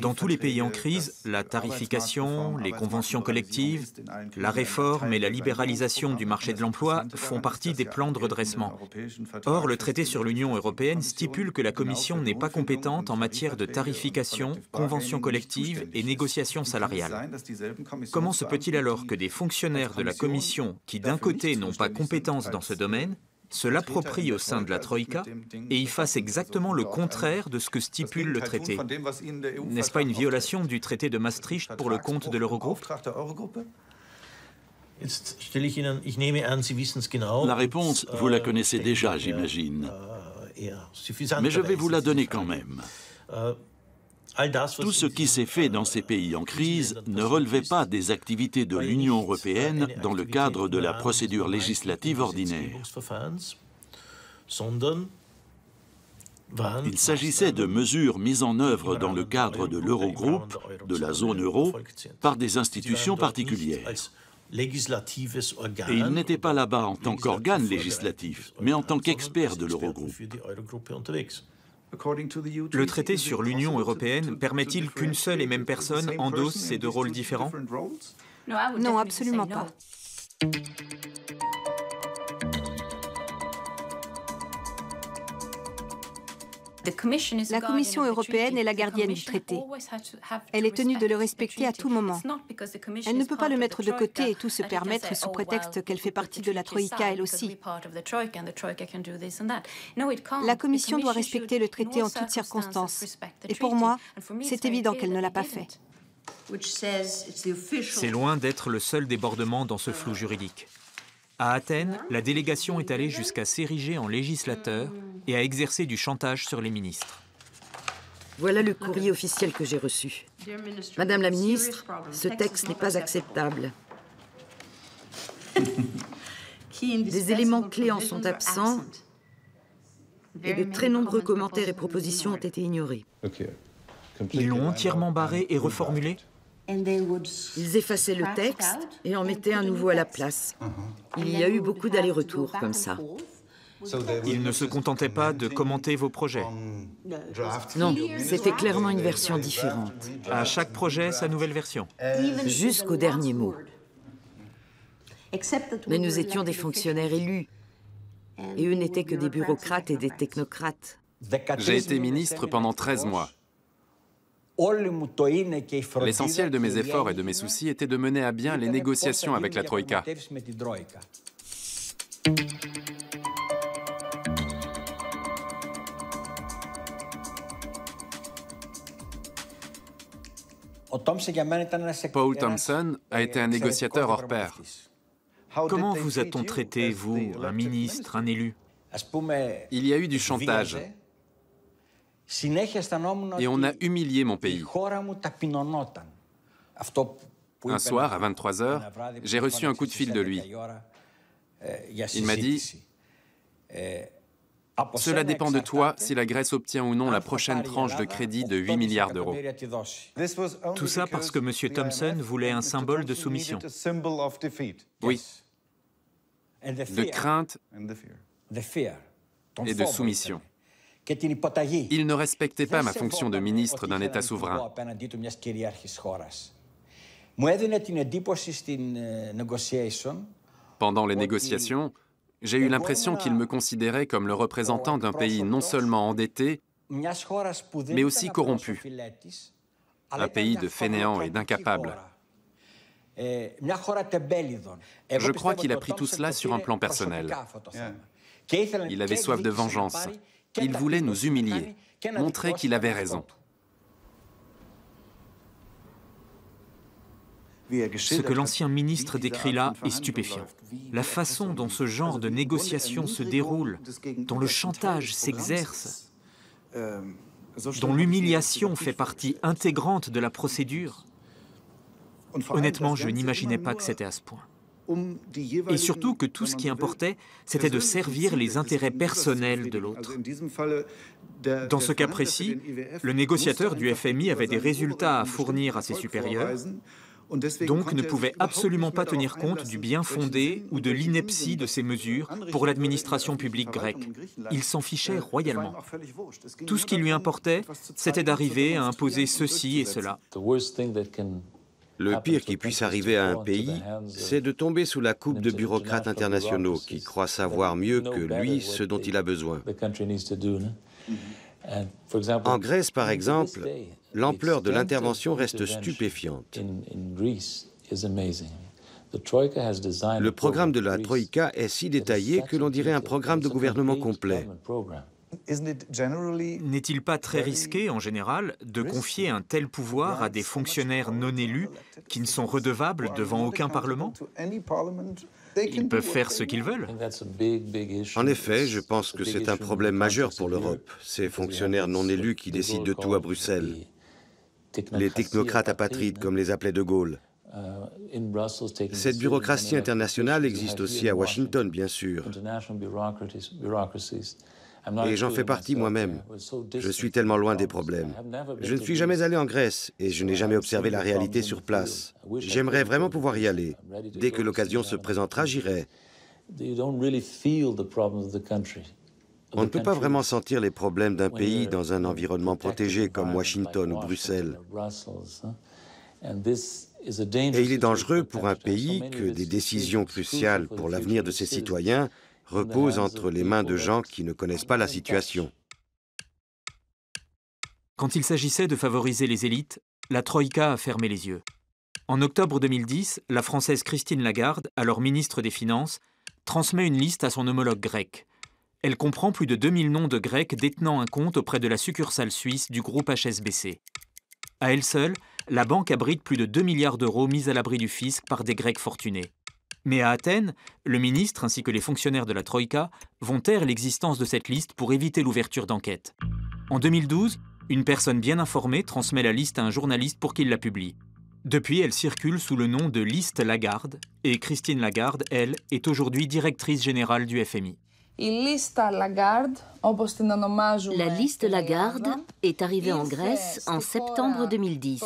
Dans tous les pays en crise, la tarification, les conventions collectives, la réforme et la libéralisation du marché de l'emploi font partie des plans de redressement. Or, le traité sur l'Union européenne stipule que la Commission n'est pas compétente en matière de tarification, conventions collectives et négociations salariales. Comment se peut-il alors que des fonctionnaires de la Commission, qui d'un côté n'ont pas compétence dans ce domaine, se l'approprient au sein de la Troïka et y fassent exactement le contraire de ce que stipule le traité? N'est-ce pas une violation du traité de Maastricht pour le compte de l'Eurogroupe? La réponse, vous la connaissez déjà, j'imagine. Mais je vais vous la donner quand même. Tout ce qui s'est fait dans ces pays en crise ne relevait pas des activités de l'Union européenne dans le cadre de la procédure législative ordinaire. Il s'agissait de mesures mises en œuvre dans le cadre de l'Eurogroupe, de la zone euro, par des institutions particulières. Et il n'était pas là-bas en tant qu'organe législatif, mais en tant qu'expert de l'Eurogroupe. Le traité sur l'Union européenne permet-il qu'une seule et même personne endosse ces deux rôles différents? Non, absolument pas. La Commission européenne est la gardienne du traité. Elle est tenue de le respecter à tout moment. Elle ne peut pas le mettre de côté et tout se permettre sous prétexte qu'elle fait partie de la Troïka elle aussi. La Commission doit respecter le traité en toutes circonstances. Et pour moi, c'est évident qu'elle ne l'a pas fait. C'est loin d'être le seul débordement dans ce flou juridique. À Athènes, la délégation est allée jusqu'à s'ériger en législateur et à exercer du chantage sur les ministres. Voilà le courrier officiel que j'ai reçu. Madame la ministre, ce texte n'est pas acceptable. Des éléments clés en sont absents et de très nombreux commentaires et propositions ont été ignorés. Ils l'ont entièrement barré et reformulé? Ils effaçaient le texte et en mettaient un nouveau à la place. Il y a eu beaucoup d'allers-retours comme ça. Ils ne se contentaient pas de commenter vos projets? Non, c'était clairement une version différente. À chaque projet, sa nouvelle version? Jusqu'au dernier mot. Mais nous étions des fonctionnaires élus. Et eux n'étaient que des bureaucrates et des technocrates. J'ai été ministre pendant 13 mois. L'essentiel de mes efforts et de mes soucis était de mener à bien les négociations avec la Troïka. Paul Thompson a été un négociateur hors pair. Comment vous a-t-on traité, vous, un ministre, un élu? Il y a eu du chantage. Et on a humilié mon pays. Un soir, à 23 h, j'ai reçu un coup de fil de lui. Il m'a dit « Cela dépend de toi si la Grèce obtient ou non la prochaine tranche de crédit de 8 milliards d'euros. » Tout ça parce que M. Thompson voulait un symbole de soumission. Oui. De crainte et de soumission. Il ne respectait pas ma fonction de ministre d'un État souverain. Pendant les négociations, j'ai eu l'impression qu'il me considérait comme le représentant d'un pays non seulement endetté, mais aussi corrompu. Un pays de fainéants et d'incapables. Je crois qu'il a pris tout cela sur un plan personnel. Il avait soif de vengeance. Il voulait nous humilier, montrer qu'il avait raison. Ce que l'ancien ministre décrit là est stupéfiant. La façon dont ce genre de négociation se déroule, dont le chantage s'exerce, dont l'humiliation fait partie intégrante de la procédure. Honnêtement, je n'imaginais pas que c'était à ce point. Et surtout que tout ce qui importait, c'était de servir les intérêts personnels de l'autre. Dans ce cas précis, le négociateur du FMI avait des résultats à fournir à ses supérieurs, donc ne pouvait absolument pas tenir compte du bien fondé ou de l'ineptie de ces mesures pour l'administration publique grecque. Il s'en fichait royalement. Tout ce qui lui importait, c'était d'arriver à imposer ceci et cela. Le pire qui puisse arriver à un pays, c'est de tomber sous la coupe de bureaucrates internationaux qui croient savoir mieux que lui ce dont il a besoin. En Grèce, par exemple, l'ampleur de l'intervention reste stupéfiante. Le programme de la Troïka est si détaillé que l'on dirait un programme de gouvernement complet. N'est-il pas très risqué, en général, de confier un tel pouvoir à des fonctionnaires non élus qui ne sont redevables devant aucun Parlement? Ils peuvent faire ce qu'ils veulent. En effet, je pense que c'est un problème majeur pour l'Europe, ces fonctionnaires non élus qui décident de tout à Bruxelles. Les technocrates apatrides, comme les appelait De Gaulle. Cette bureaucratie internationale existe aussi à Washington, bien sûr. Et j'en fais partie moi-même. Je suis tellement loin des problèmes. Je ne suis jamais allé en Grèce et je n'ai jamais observé la réalité sur place. J'aimerais vraiment pouvoir y aller. Dès que l'occasion se présentera, j'irai. On ne peut pas vraiment sentir les problèmes d'un pays dans un environnement protégé comme Washington ou Bruxelles. Et il est dangereux pour un pays que des décisions cruciales pour l'avenir de ses citoyens reposent entre les mains de gens qui ne connaissent pas la situation. Quand il s'agissait de favoriser les élites, la Troïka a fermé les yeux. En octobre 2010, la Française Christine Lagarde, alors ministre des Finances, transmet une liste à son homologue grec. Elle comprend plus de 2000 noms de Grecs détenant un compte auprès de la succursale suisse du groupe HSBC. À elle seule, la banque abrite plus de 2 milliards d'euros mis à l'abri du fisc par des Grecs fortunés. Mais à Athènes, le ministre ainsi que les fonctionnaires de la Troïka vont taire l'existence de cette liste pour éviter l'ouverture d'enquêtes. En 2012, une personne bien informée transmet la liste à un journaliste pour qu'il la publie. Depuis, elle circule sous le nom de Liste Lagarde, et Christine Lagarde, elle, est aujourd'hui directrice générale du FMI. La liste Lagarde est arrivée en Grèce en septembre 2010.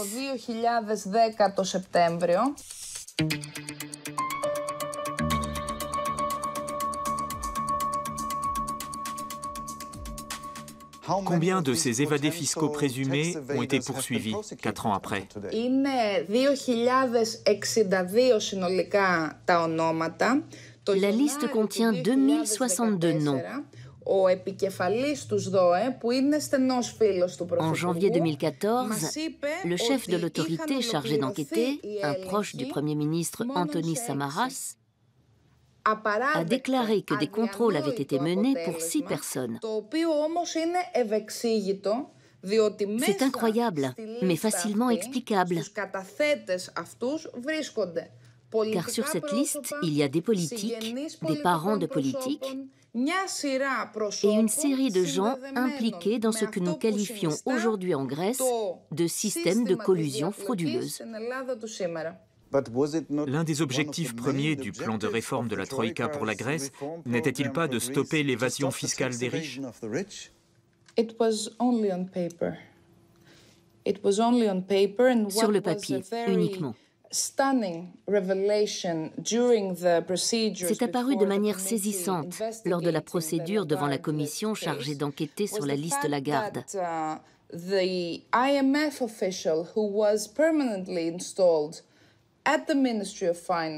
Combien de ces évadés fiscaux présumés ont été poursuivis 4 ans après? La liste contient 2062 noms. En janvier 2014, le chef de l'autorité chargé d'enquêter, un proche du Premier ministre Antonis Samaras, a déclaré que des contrôles avaient été menés pour 6 personnes. C'est incroyable, mais facilement explicable. Car sur cette liste, il y a des politiques, des parents de politiques et une série de gens impliqués dans ce que nous qualifions aujourd'hui en Grèce de système de collusion frauduleuse. L'un des objectifs premiers du plan de réforme de la Troïka pour la Grèce n'était-il pas de stopper l'évasion fiscale des riches? Sur le papier, uniquement. C'est apparu de manière saisissante lors de la procédure devant la commission chargée d'enquêter sur la liste Lagarde.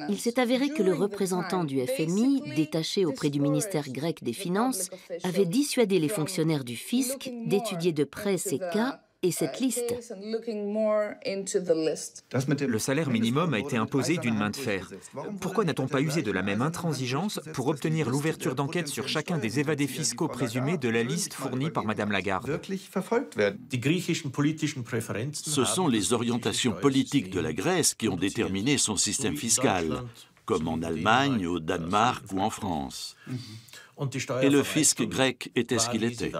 Il s'est avéré que le représentant du FMI, détaché auprès du ministère grec des Finances, avait dissuadé les fonctionnaires du fisc d'étudier de près ces cas et cette liste. Le salaire minimum a été imposé d'une main de fer. Pourquoi n'a-t-on pas usé de la même intransigeance pour obtenir l'ouverture d'enquête sur chacun des évadés fiscaux présumés de la liste fournie par Madame Lagarde? Ce sont les orientations politiques de la Grèce qui ont déterminé son système fiscal, comme en Allemagne, au Danemark ou en France. Et le fisc grec était ce qu'il était.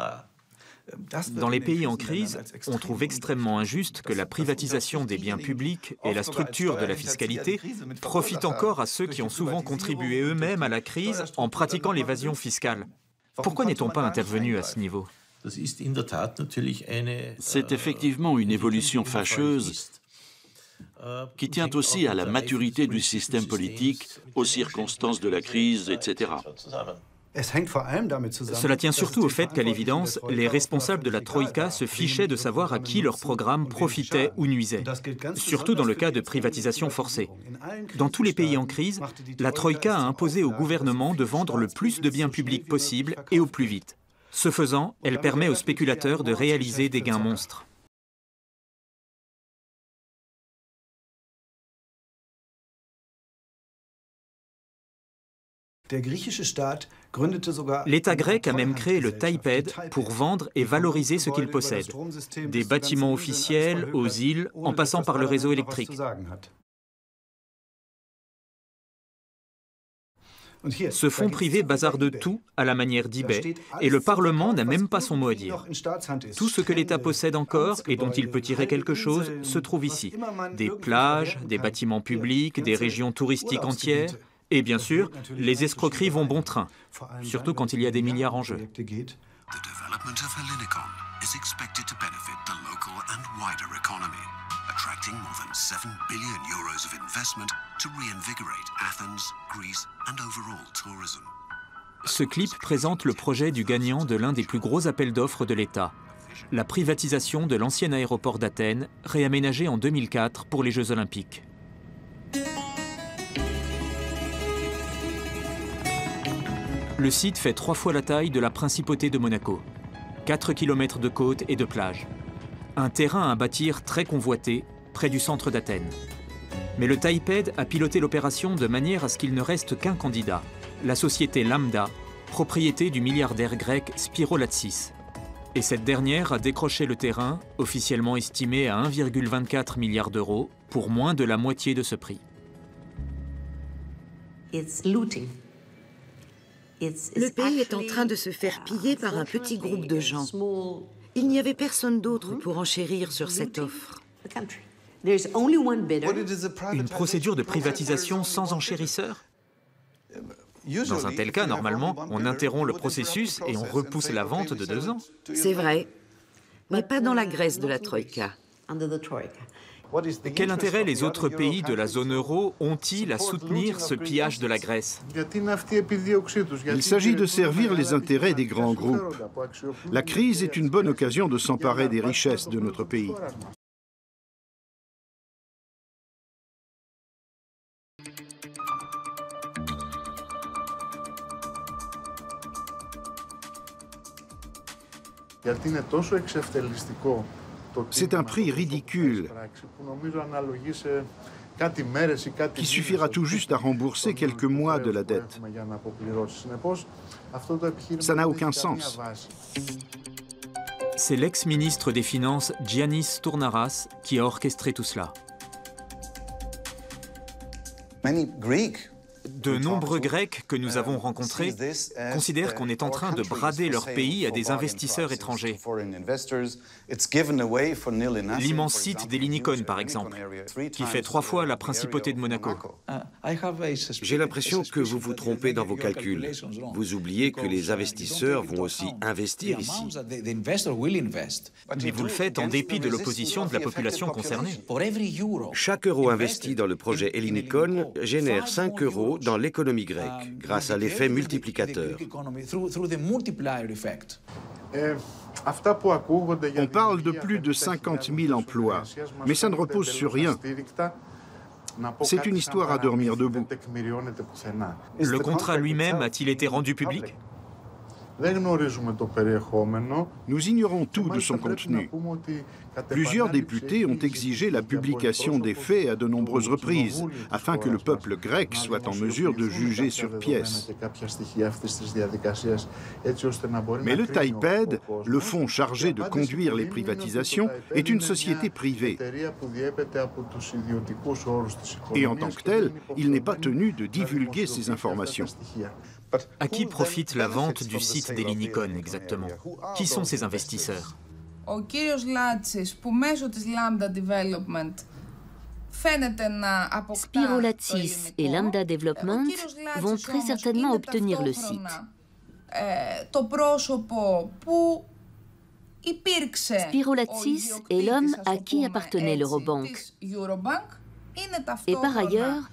Dans les pays en crise, on trouve extrêmement injuste que la privatisation des biens publics et la structure de la fiscalité profitent encore à ceux qui ont souvent contribué eux-mêmes à la crise en pratiquant l'évasion fiscale. Pourquoi n'est-on pas intervenu à ce niveau? C'est effectivement une évolution fâcheuse qui tient aussi à la maturité du système politique, aux circonstances de la crise, etc. Cela tient surtout au fait qu'à l'évidence, les responsables de la Troïka se fichaient de savoir à qui leur programme profitait ou nuisait, surtout dans le cas de privatisation forcée. Dans tous les pays en crise, la Troïka a imposé au gouvernement de vendre le plus de biens publics possible et au plus vite. Ce faisant, elle permet aux spéculateurs de réaliser des gains monstres. L'État grec a même créé le TAIPED pour vendre et valoriser ce qu'il possède, des bâtiments officiels aux îles, en passant par le réseau électrique. Ce fonds privé bazarde tout à la manière d'eBay, et le Parlement n'a même pas son mot à dire. Tout ce que l'État possède encore et dont il peut tirer quelque chose se trouve ici. Des plages, des bâtiments publics, des régions touristiques entières. Et bien sûr, les escroqueries vont bon train, surtout quand il y a des milliards en jeu. Ce clip présente le projet du gagnant de l'un des plus gros appels d'offres de l'État, la privatisation de l'ancien aéroport d'Athènes, réaménagé en 2004 pour les Jeux Olympiques. Le site fait 3 fois la taille de la principauté de Monaco. 4 km de côte et de plage. Un terrain à bâtir très convoité, près du centre d'Athènes. Mais le TAIPED a piloté l'opération de manière à ce qu'il ne reste qu'un candidat, la société Lambda, propriété du milliardaire grec Spiro Latsis. Et cette dernière a décroché le terrain, officiellement estimé à 1,24 milliard d'euros, pour moins de la moitié de ce prix. Le pays est en train de se faire piller par un petit groupe de gens. Il n'y avait personne d'autre pour enchérir sur cette offre. Une procédure de privatisation sans enchérisseur? Dans un tel cas, normalement, on interrompt le processus et on repousse la vente de 2 ans. C'est vrai, mais pas dans la Grèce de la Troïka. Quel intérêt les autres pays de la zone euro ont-ils à soutenir ce pillage de la Grèce? Il s'agit de servir les intérêts des grands groupes. La crise est une bonne occasion de s'emparer des richesses de notre pays. C'est un prix ridicule qui suffira tout juste à rembourser quelques mois de la dette. Ça n'a aucun sens. C'est l'ex-ministre des Finances Giannis Tournaras qui a orchestré tout cela. De nombreux Grecs que nous avons rencontrés considèrent qu'on est en train de brader leur pays à des investisseurs étrangers. L'immense site d'Ellinikon, par exemple, qui fait 3 fois la principauté de Monaco. J'ai l'impression que vous vous trompez dans vos calculs. Vous oubliez que les investisseurs vont aussi investir ici. Mais vous le faites en dépit de l'opposition de la population concernée. Chaque euro investi dans le projet Ellinikon génère 5 euros dans l'économie grecque, grâce à l'effet multiplicateur. On parle de plus de 50 000 emplois, mais ça ne repose sur rien. C'est une histoire à dormir debout. Le contrat lui-même a-t-il été rendu public? Nous ignorons tout de son contenu. Plusieurs députés ont exigé la publication des faits à de nombreuses reprises, afin que le peuple grec soit en mesure de juger sur pièce. Mais le TAIPED, le fonds chargé de conduire les privatisations, est une société privée. Et en tant que tel, il n'est pas tenu de divulguer ces informations. À qui profite la vente du site d'Ellinikon exactement? Qui sont ces investisseurs? Spiro Latsis et Lambda Development vont très certainement obtenir le site. Spiro Latsis est l'homme à qui appartenait l'Eurobank. Et par ailleurs,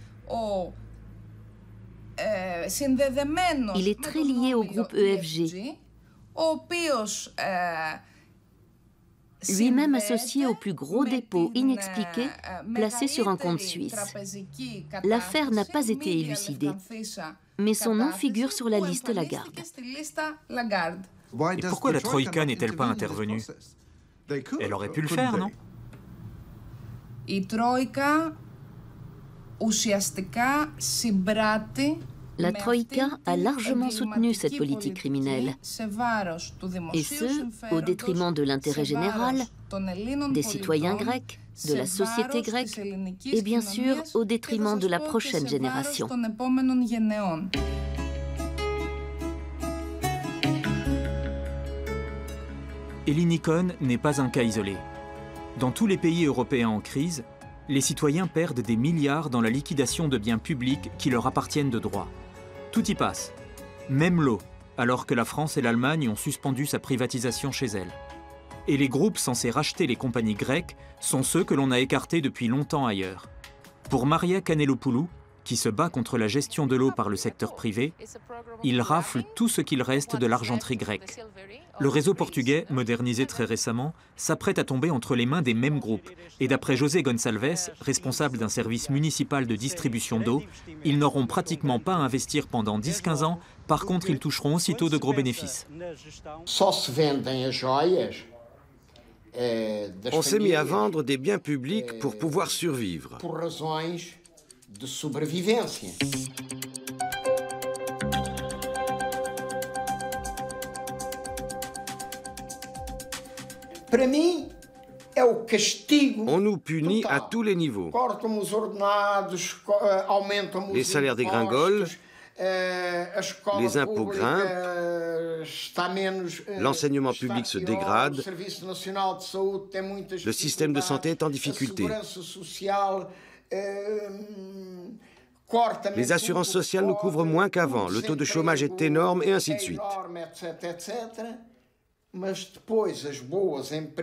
il est très lié au groupe EFG, lui-même associé au plus gros dépôt inexpliqué placé sur un compte suisse. L'affaire n'a pas été élucidée, mais son nom figure sur la liste Lagarde. Et pourquoi la Troïka n'est-elle pas intervenue? Elle aurait pu le faire, non? La Troïka a largement soutenu cette politique criminelle, et ce, au détriment de l'intérêt général, des citoyens grecs, de la société grecque, et bien sûr au détriment de la prochaine génération. Ellinikon n'est pas un cas isolé. Dans tous les pays européens en crise, les citoyens perdent des milliards dans la liquidation de biens publics qui leur appartiennent de droit. Tout y passe, même l'eau, alors que la France et l'Allemagne ont suspendu sa privatisation chez elles. Et les groupes censés racheter les compagnies grecques sont ceux que l'on a écartés depuis longtemps ailleurs. Pour Maria Kanelopoulou, qui se bat contre la gestion de l'eau par le secteur privé, il rafle tout ce qu'il reste de l'argenterie grecque. Le réseau portugais, modernisé très récemment, s'apprête à tomber entre les mains des mêmes groupes. Et d'après José Gonçalves, responsable d'un service municipal de distribution d'eau, ils n'auront pratiquement pas à investir pendant 10-15 ans. Par contre, ils toucheront aussitôt de gros bénéfices. On s'est mis à vendre des biens publics pour pouvoir survivre. On nous punit à tous les niveaux. Les salaires dégringolent, les impôts grimpent, l'enseignement public se dégrade, le système de santé est en difficulté. Les assurances sociales nous couvrent moins qu'avant, le taux de chômage est énorme et ainsi de suite.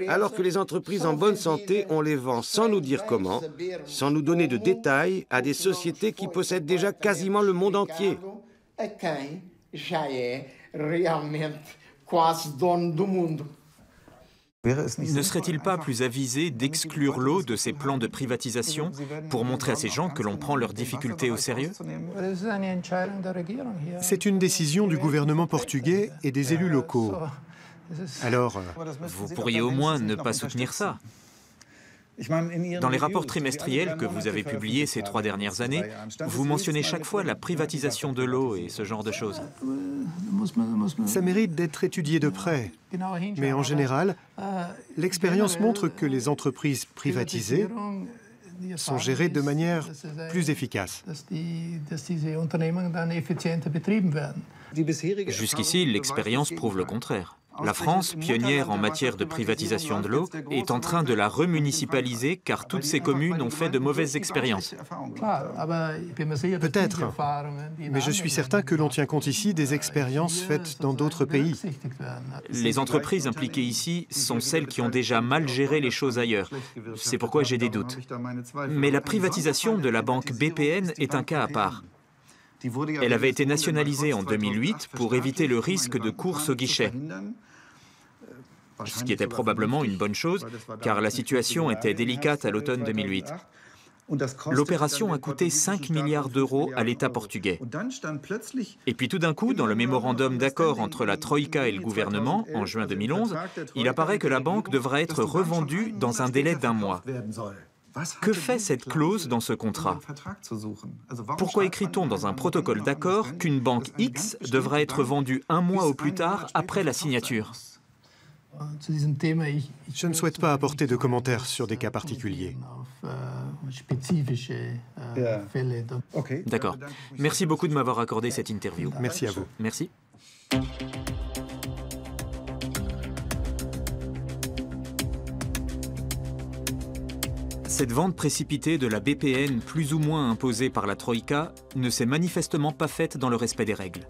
Alors que les entreprises en bonne santé, on les vend sans nous dire comment, sans nous donner de détails, à des sociétés qui possèdent déjà quasiment le monde entier. Ne serait-il pas plus avisé d'exclure l'eau de ces plans de privatisation pour montrer à ces gens que l'on prend leurs difficultés au sérieux? C'est une décision du gouvernement portugais et des élus locaux. Alors, vous pourriez au moins ne pas soutenir ça. Dans les rapports trimestriels que vous avez publiés ces 3 dernières années, vous mentionnez chaque fois la privatisation de l'eau et ce genre de choses. Ça mérite d'être étudié de près. Mais en général, l'expérience montre que les entreprises privatisées sont gérées de manière plus efficace. Jusqu'ici, l'expérience prouve le contraire. La France, pionnière en matière de privatisation de l'eau, est en train de la remunicipaliser car toutes ces communes ont fait de mauvaises expériences. Peut-être, mais je suis certain que l'on tient compte ici des expériences faites dans d'autres pays. Les entreprises impliquées ici sont celles qui ont déjà mal géré les choses ailleurs. C'est pourquoi j'ai des doutes. Mais la privatisation de la banque BPN est un cas à part. Elle avait été nationalisée en 2008 pour éviter le risque de course au guichet. Ce qui était probablement une bonne chose, car la situation était délicate à l'automne 2008. L'opération a coûté 5 milliards d'euros à l'État portugais. Et puis tout d'un coup, dans le mémorandum d'accord entre la Troïka et le gouvernement, en juin 2011, il apparaît que la banque devra être revendue dans un délai d'1 mois. Que fait cette clause dans ce contrat? Pourquoi écrit-on dans un protocole d'accord qu'une banque X devra être vendue 1 mois au plus tard après la signature? Je ne souhaite pas apporter de commentaires sur des cas particuliers. D'accord. Merci beaucoup de m'avoir accordé cette interview. Merci à vous. Merci. Cette vente précipitée de la BPN, plus ou moins imposée par la Troïka, ne s'est manifestement pas faite dans le respect des règles.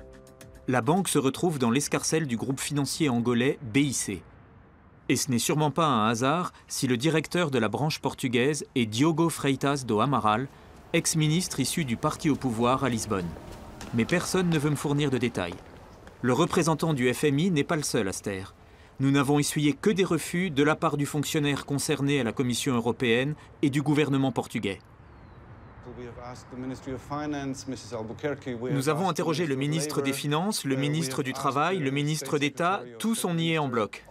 La banque se retrouve dans l'escarcelle du groupe financier angolais BIC. Et ce n'est sûrement pas un hasard si le directeur de la branche portugaise est Diogo Freitas do Amaral, ex-ministre issu du parti au pouvoir à Lisbonne. Mais personne ne veut me fournir de détails. Le représentant du FMI n'est pas le seul à se taire. Nous n'avons essuyé que des refus de la part du fonctionnaire concerné à la Commission européenne et du gouvernement portugais. Nous avons interrogé le ministre des Finances, le ministre du Travail, le ministre d'État, tous ont nié en bloc.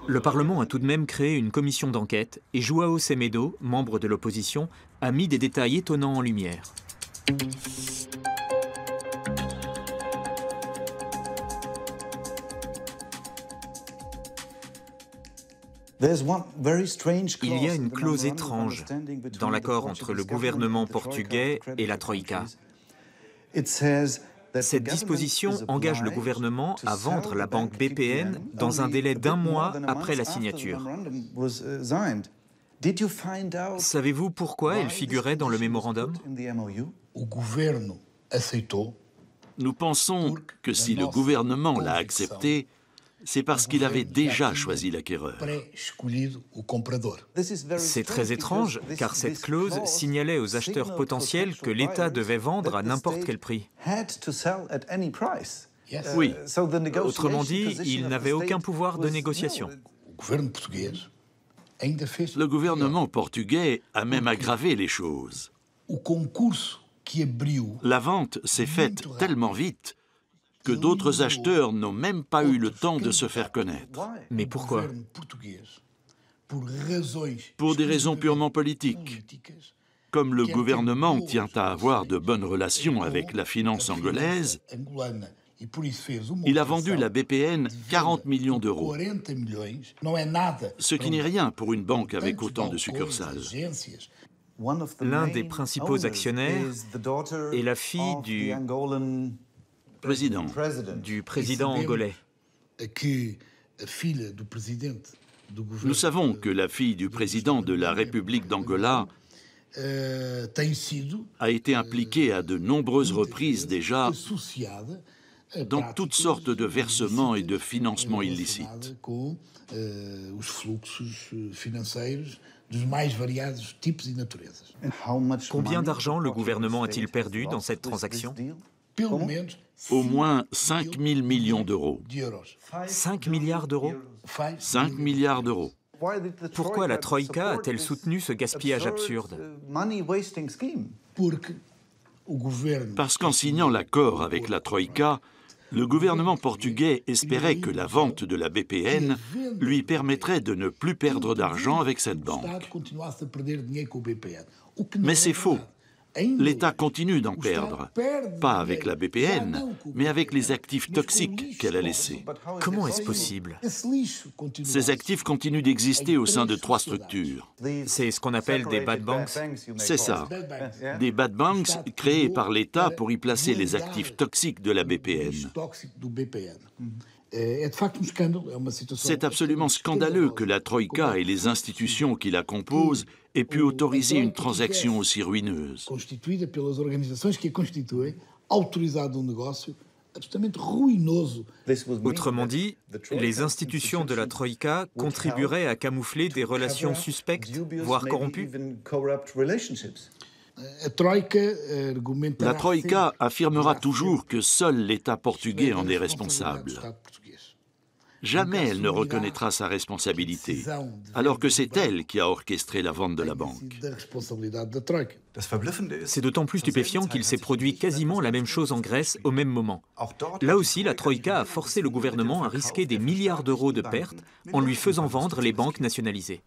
Le Parlement a tout de même créé une commission d'enquête et João Semedo, membre de l'opposition, a mis des détails étonnants en lumière. Il y a une clause étrange dans l'accord entre le gouvernement portugais et la Troïka. Cette disposition engage le gouvernement à vendre la banque BPN dans un délai d'1 mois après la signature. Savez-vous pourquoi elle figurait dans le mémorandum? Nous pensons que si le gouvernement l'a accepté, c'est parce qu'il avait déjà choisi l'acquéreur. C'est très étrange, car cette clause signalait aux acheteurs potentiels que l'État devait vendre à n'importe quel prix. Oui. Autrement dit, il n'avait aucun pouvoir de négociation. Le gouvernement portugais a même aggravé les choses. La vente s'est faite tellement vite que d'autres acheteurs n'ont même pas eu le temps de se faire connaître. Mais pourquoi? Pour des raisons purement politiques. Comme le gouvernement tient à avoir de bonnes relations avec la finance angolaise, il a vendu la BPN 40 millions d'euros, ce qui n'est rien pour une banque avec autant de succursales. L'un des principaux actionnaires est la fille du président angolais. Nous savons que la fille du président de la République d'Angola a été impliquée à de nombreuses reprises déjà dans toutes sortes de versements et de financements illicites. Combien d'argent le gouvernement a-t-il perdu dans cette transaction? Au moins 5 000 millions d'euros. 5 milliards d'euros? 5 milliards d'euros. Pourquoi la Troïka a-t-elle soutenu ce gaspillage absurde? Parce qu'en signant l'accord avec la Troïka, le gouvernement portugais espérait que la vente de la BPN lui permettrait de ne plus perdre d'argent avec cette banque. Mais c'est faux. L'État continue d'en perdre, pas avec la BPN, mais avec les actifs toxiques qu'elle a laissés. Comment est-ce possible? Ces actifs continuent d'exister au sein de 3 structures. C'est ce qu'on appelle des bad banks? C'est ça. Des bad banks créés par l'État pour y placer les actifs toxiques de la BPN. C'est absolument scandaleux que la Troïka et les institutions qui la composent aient pu autoriser une transaction aussi ruineuse. Autrement dit, les institutions de la Troïka contribueraient à camoufler des relations suspectes, voire corrompues? La Troïka affirmera toujours que seul l'État portugais en est responsable. Jamais elle ne reconnaîtra sa responsabilité, alors que c'est elle qui a orchestré la vente de la banque. C'est d'autant plus stupéfiant qu'il s'est produit quasiment la même chose en Grèce au même moment. Là aussi, la Troïka a forcé le gouvernement à risquer des milliards d'euros de pertes en lui faisant vendre les banques nationalisées.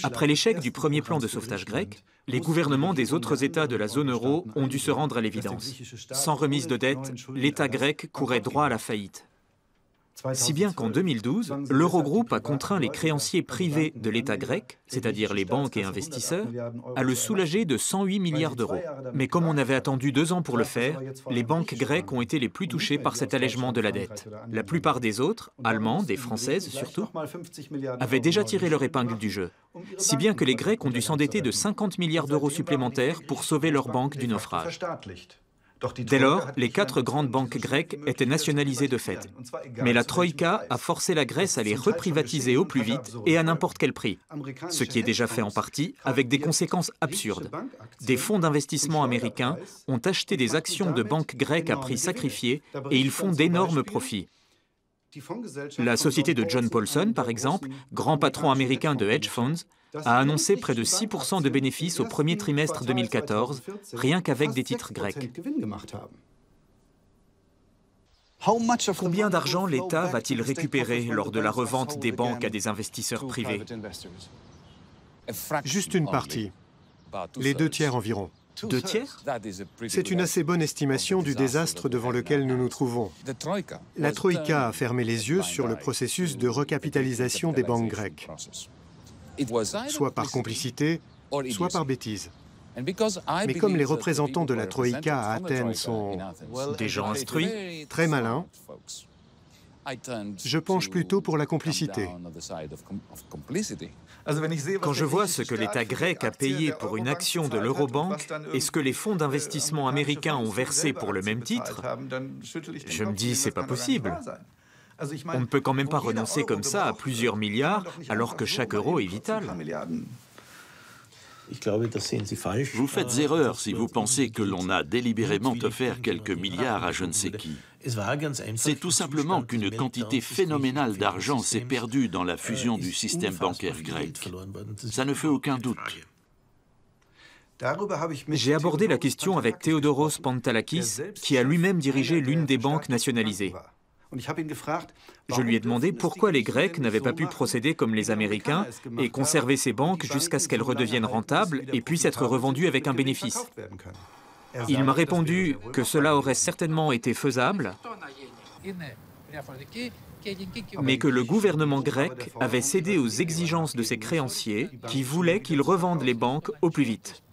Après l'échec du premier plan de sauvetage grec, les gouvernements des autres États de la zone euro ont dû se rendre à l'évidence. Sans remise de dette, l'État grec courait droit à la faillite. Si bien qu'en 2012, l'Eurogroupe a contraint les créanciers privés de l'État grec, c'est-à-dire les banques et investisseurs, à le soulager de 108 milliards d'euros. Mais comme on avait attendu 2 ans pour le faire, les banques grecques ont été les plus touchées par cet allègement de la dette. La plupart des autres, allemandes et françaises surtout, avaient déjà tiré leur épingle du jeu. Si bien que les Grecs ont dû s'endetter de 50 milliards d'euros supplémentaires pour sauver leur banque du naufrage. Dès lors, les 4 grandes banques grecques étaient nationalisées de fait. Mais la Troïka a forcé la Grèce à les reprivatiser au plus vite et à n'importe quel prix. Ce qui est déjà fait en partie, avec des conséquences absurdes. Des fonds d'investissement américains ont acheté des actions de banques grecques à prix sacrifiés et ils font d'énormes profits. La société de John Paulson, par exemple, grand patron américain de hedge funds, a annoncé près de 6% de bénéfices au premier trimestre 2014, rien qu'avec des titres grecs. Combien d'argent l'État va-t-il récupérer lors de la revente des banques à des investisseurs privés? Juste une partie, les 2 tiers environ. 2 tiers? C'est une assez bonne estimation du désastre devant lequel nous nous trouvons. La Troïka a fermé les yeux sur le processus de recapitalisation des banques grecques, soit par complicité, soit par bêtise. Mais comme les représentants de la Troïka à Athènes sont des gens instruits, très malins, je penche plutôt pour la complicité. Quand je vois ce que l'État grec a payé pour une action de l'Eurobank et ce que les fonds d'investissement américains ont versé pour le même titre, je me dis c'est pas possible. On ne peut quand même pas renoncer comme ça à plusieurs milliards alors que chaque euro est vital. Vous faites erreur si vous pensez que l'on a délibérément offert quelques milliards à je ne sais qui. C'est tout simplement qu'une quantité phénoménale d'argent s'est perdue dans la fusion du système bancaire grec. Ça ne fait aucun doute. J'ai abordé la question avec Theodoros Pantalakis, qui a lui-même dirigé l'une des banques nationalisées. Je lui ai demandé pourquoi les Grecs n'avaient pas pu procéder comme les Américains et conserver ces banques jusqu'à ce qu'elles redeviennent rentables et puissent être revendues avec un bénéfice. Il m'a répondu que cela aurait certainement été faisable, mais que le gouvernement grec avait cédé aux exigences de ses créanciers qui voulaient qu'ils revendent les banques au plus vite.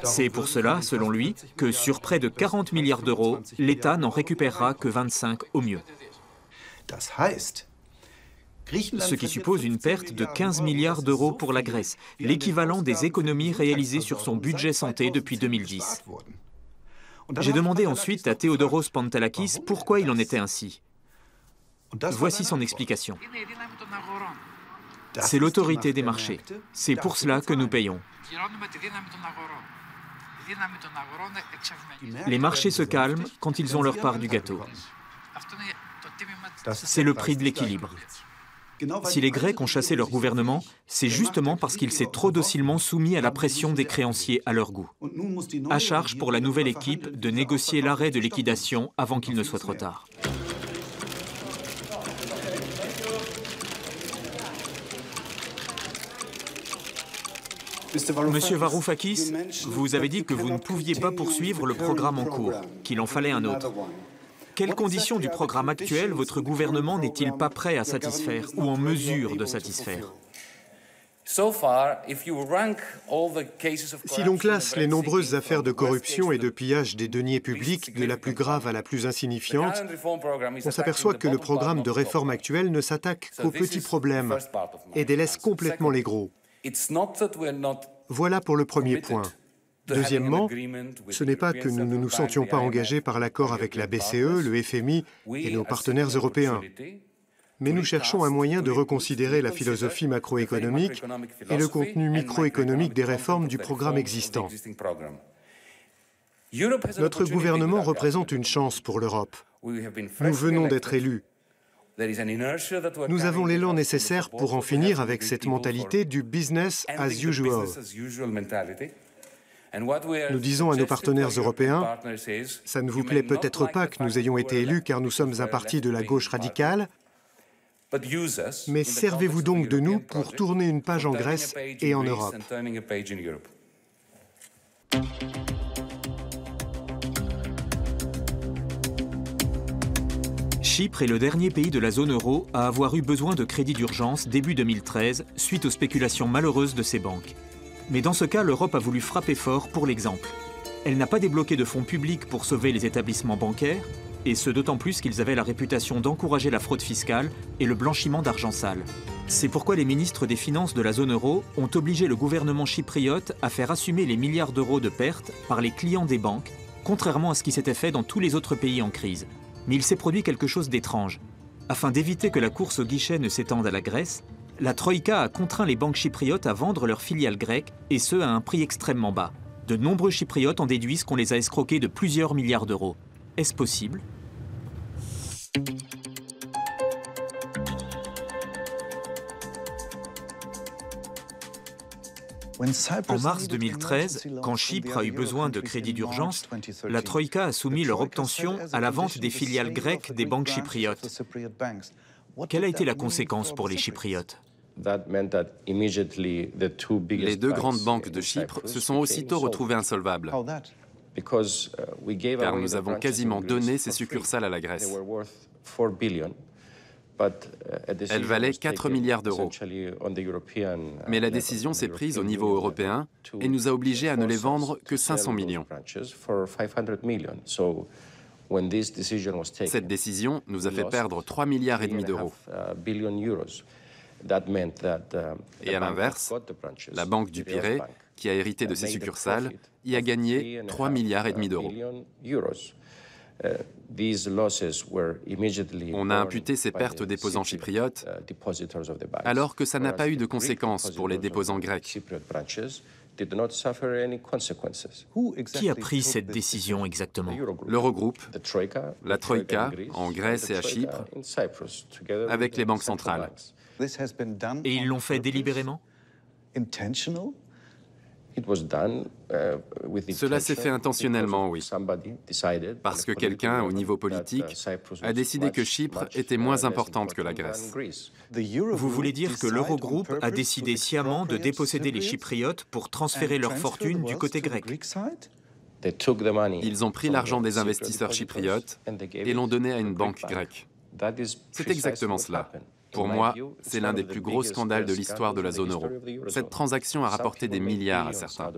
C'est pour cela, selon lui, que sur près de 40 milliards d'euros, l'État n'en récupérera que 25 au mieux. Ce qui suppose une perte de 15 milliards d'euros pour la Grèce, l'équivalent des économies réalisées sur son budget santé depuis 2010. J'ai demandé ensuite à Theodoros Pantalakis pourquoi il en était ainsi. Voici son explication. C'est l'autorité des marchés. C'est pour cela que nous payons. Les marchés se calment quand ils ont leur part du gâteau. C'est le prix de l'équilibre. Si les Grecs ont chassé leur gouvernement, c'est justement parce qu'il s'est trop docilement soumis à la pression des créanciers à leur goût. À charge pour la nouvelle équipe de négocier l'arrêt de liquidation avant qu'il ne soit trop tard. Monsieur Varoufakis, vous avez dit que vous ne pouviez pas poursuivre le programme en cours, qu'il en fallait un autre. Quelles conditions du programme actuel votre gouvernement n'est-il pas prêt à satisfaire ou en mesure de satisfaire? Si l'on classe les nombreuses affaires de corruption et de pillage des deniers publics de la plus grave à la plus insignifiante, on s'aperçoit que le programme de réforme actuel ne s'attaque qu'aux petits problèmes et délaisse complètement les gros. Voilà pour le premier point. Deuxièmement, ce n'est pas que nous ne nous sentions pas engagés par l'accord avec la BCE, le FMI et nos partenaires européens. Mais nous cherchons un moyen de reconsidérer la philosophie macroéconomique et le contenu microéconomique des réformes du programme existant. Notre gouvernement représente une chance pour l'Europe. Nous venons d'être élus. Nous avons l'élan nécessaire pour en finir avec cette mentalité du business as usual. Nous disons à nos partenaires européens, ça ne vous plaît peut-être pas que nous ayons été élus car nous sommes un parti de la gauche radicale, mais servez-vous donc de nous pour tourner une page en Grèce et en Europe. Chypre est le dernier pays de la zone euro à avoir eu besoin de crédits d'urgence début 2013 suite aux spéculations malheureuses de ses banques. Mais dans ce cas, l'Europe a voulu frapper fort pour l'exemple. Elle n'a pas débloqué de fonds publics pour sauver les établissements bancaires, et ce d'autant plus qu'ils avaient la réputation d'encourager la fraude fiscale et le blanchiment d'argent sale. C'est pourquoi les ministres des Finances de la zone euro ont obligé le gouvernement chypriote à faire assumer les milliards d'euros de pertes par les clients des banques, contrairement à ce qui s'était fait dans tous les autres pays en crise. Mais il s'est produit quelque chose d'étrange. Afin d'éviter que la course au guichet ne s'étende à la Grèce, la Troïka a contraint les banques chypriotes à vendre leurs filiales grecques, et ce à un prix extrêmement bas. De nombreux Chypriotes en déduisent qu'on les a escroqués de plusieurs milliards d'euros. Est-ce possible ? En mars 2013, quand Chypre a eu besoin de crédits d'urgence, la Troïka a soumis leur obtention à la vente des filiales grecques des banques chypriotes. Quelle a été la conséquence pour les Chypriotes ? Les deux grandes banques de Chypre se sont aussitôt retrouvées insolvables, car nous avons quasiment donné ces succursales à la Grèce. Elles valaient 4 milliards d'euros. Mais la décision s'est prise au niveau européen et nous a obligés à ne les vendre que 500 millions. Cette décision nous a fait perdre 3,5 milliards d'euros. Et à l'inverse, la Banque du Pirée, qui a hérité de ces succursales, y a gagné 3,5 milliards d'euros. On a imputé ces pertes aux déposants chypriotes, alors que ça n'a pas eu de conséquences pour les déposants grecs. Qui a pris cette décision exactement ? L'Eurogroupe, la Troïka, en Grèce et à Chypre, avec les banques centrales. Et ils l'ont fait délibérément ? Cela s'est fait intentionnellement, oui, parce que quelqu'un, au niveau politique, a décidé que Chypre était moins importante que la Grèce. Vous voulez dire que l'Eurogroupe a décidé sciemment de déposséder les Chypriotes pour transférer leur fortune du côté grec ? Ils ont pris l'argent des investisseurs chypriotes et l'ont donné à une banque grecque. C'est exactement cela. Pour moi, c'est l'un des plus gros scandales de l'histoire de la zone euro. Cette transaction a rapporté des milliards à certains.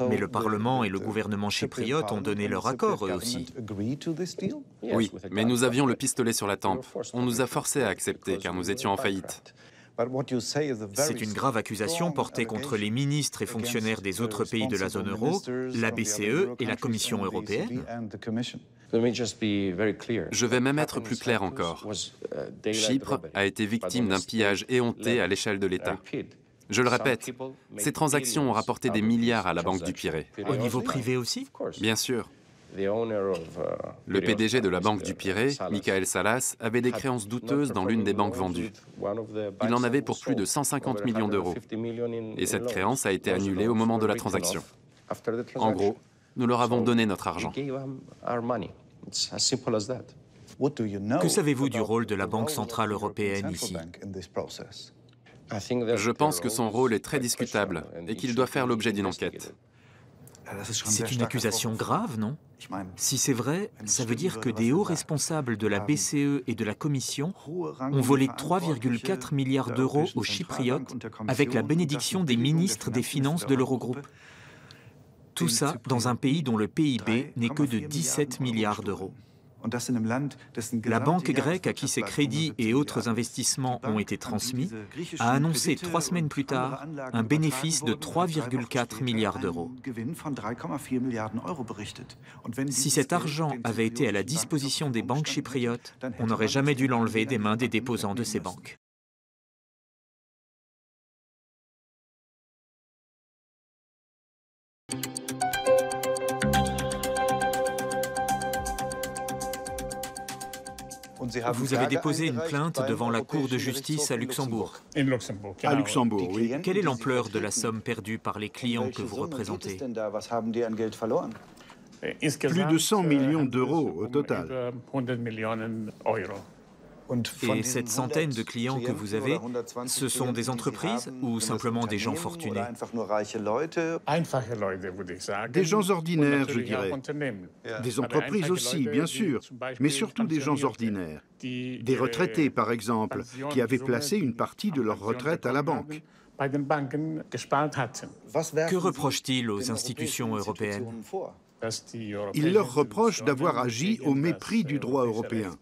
Mais le Parlement et le gouvernement chypriote ont donné leur accord, eux aussi. Oui, mais nous avions le pistolet sur la tempe. On nous a forcés à accepter, car nous étions en faillite. C'est une grave accusation portée contre les ministres et fonctionnaires des autres pays de la zone euro, la BCE et la Commission européenne. Je vais même être plus clair encore. Chypre a été victime d'un pillage éhonté à l'échelle de l'État. Je le répète, ces transactions ont rapporté des milliards à la Banque du Pirée. Au niveau privé aussi ? Bien sûr. Le PDG de la Banque du Pirée, Michael Salas, avait des créances douteuses dans l'une des banques vendues. Il en avait pour plus de 150 millions d'euros. Et cette créance a été annulée au moment de la transaction. En gros, nous leur avons donné notre argent. Que savez-vous du rôle de la Banque centrale européenne ici ? Je pense que son rôle est très discutable et qu'il doit faire l'objet d'une enquête. C'est une accusation grave, non ? Si c'est vrai, ça veut dire que des hauts responsables de la BCE et de la Commission ont volé 3,4 milliards d'euros aux Chypriotes avec la bénédiction des ministres des Finances de l'Eurogroupe. Tout ça dans un pays dont le PIB n'est que de 17 milliards d'euros. La banque grecque à qui ces crédits et autres investissements ont été transmis a annoncé 3 semaines plus tard un bénéfice de 3,4 milliards d'euros. Si cet argent avait été à la disposition des banques chypriotes, on n'aurait jamais dû l'enlever des mains des déposants de ces banques. Vous avez déposé une plainte devant la Cour de justice à Luxembourg. À Luxembourg, oui. Quelle est l'ampleur de la somme perdue par les clients que vous représentez? Plus de 100 millions d'euros au total. Et cette centaine de clients que vous avez, ce sont des entreprises ou simplement des gens fortunés? Des gens ordinaires, je dirais. Des entreprises aussi, bien sûr, mais surtout des gens ordinaires. Des retraités, par exemple, qui avaient placé une partie de leur retraite à la banque. Que reprochent-ils aux institutions européennes? Ils leur reprochent d'avoir agi au mépris du droit européen.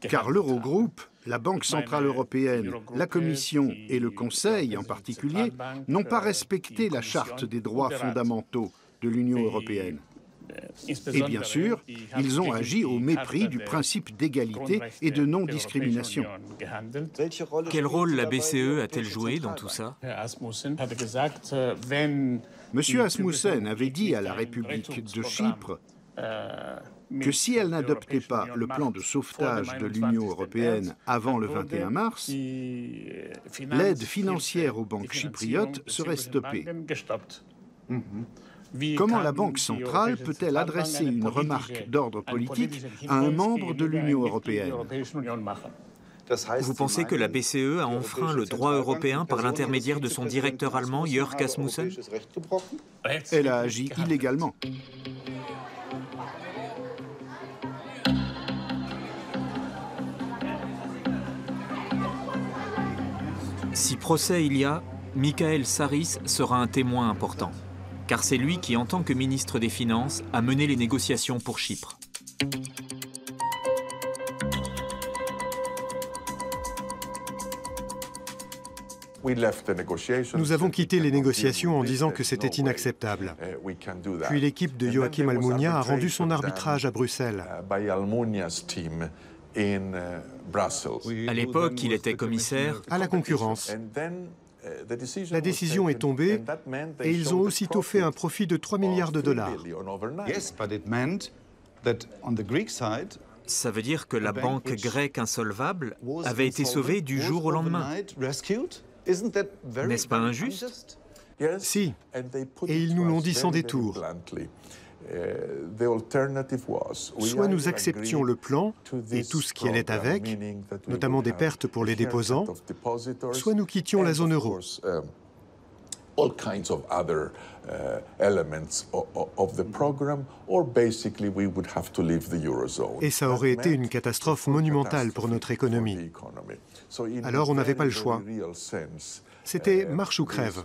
Car l'Eurogroupe, la Banque centrale européenne, la Commission et le Conseil en particulier n'ont pas respecté la Charte des droits fondamentaux de l'Union européenne. Et bien sûr, ils ont agi au mépris du principe d'égalité et de non-discrimination. Quel rôle la BCE a-t-elle joué dans tout ça? M. Asmussen avait dit à la République de Chypre que si elle n'adoptait pas le plan de sauvetage de l'Union européenne avant le 21 mars, l'aide financière aux banques chypriotes serait stoppée. Comment la Banque centrale peut-elle adresser une remarque d'ordre politique à un membre de l'Union européenne? Vous pensez que la BCE a enfreint le droit européen par l'intermédiaire de son directeur allemand Jörg Asmussen? Elle a agi illégalement. Si procès il y a, Michael Saris sera un témoin important, car c'est lui qui, en tant que ministre des Finances, a mené les négociations pour Chypre. Nous avons quitté les négociations en disant que c'était inacceptable. Puis l'équipe de Joachim Almunia a rendu son arbitrage à Bruxelles. À l'époque, il était commissaire à la concurrence. La décision est tombée et ils ont aussitôt fait un profit de 3 milliards de dollars. Ça veut dire que la banque grecque insolvable avait été sauvée du jour au lendemain. N'est-ce pas injuste? Si, et ils nous l'ont dit sans détour. Soit nous acceptions le plan et tout ce qui allait avec, notamment des pertes pour les déposants, soit nous quittions la zone euro. Et ça aurait été une catastrophe monumentale pour notre économie. Alors on n'avait pas le choix. C'était marche ou crève.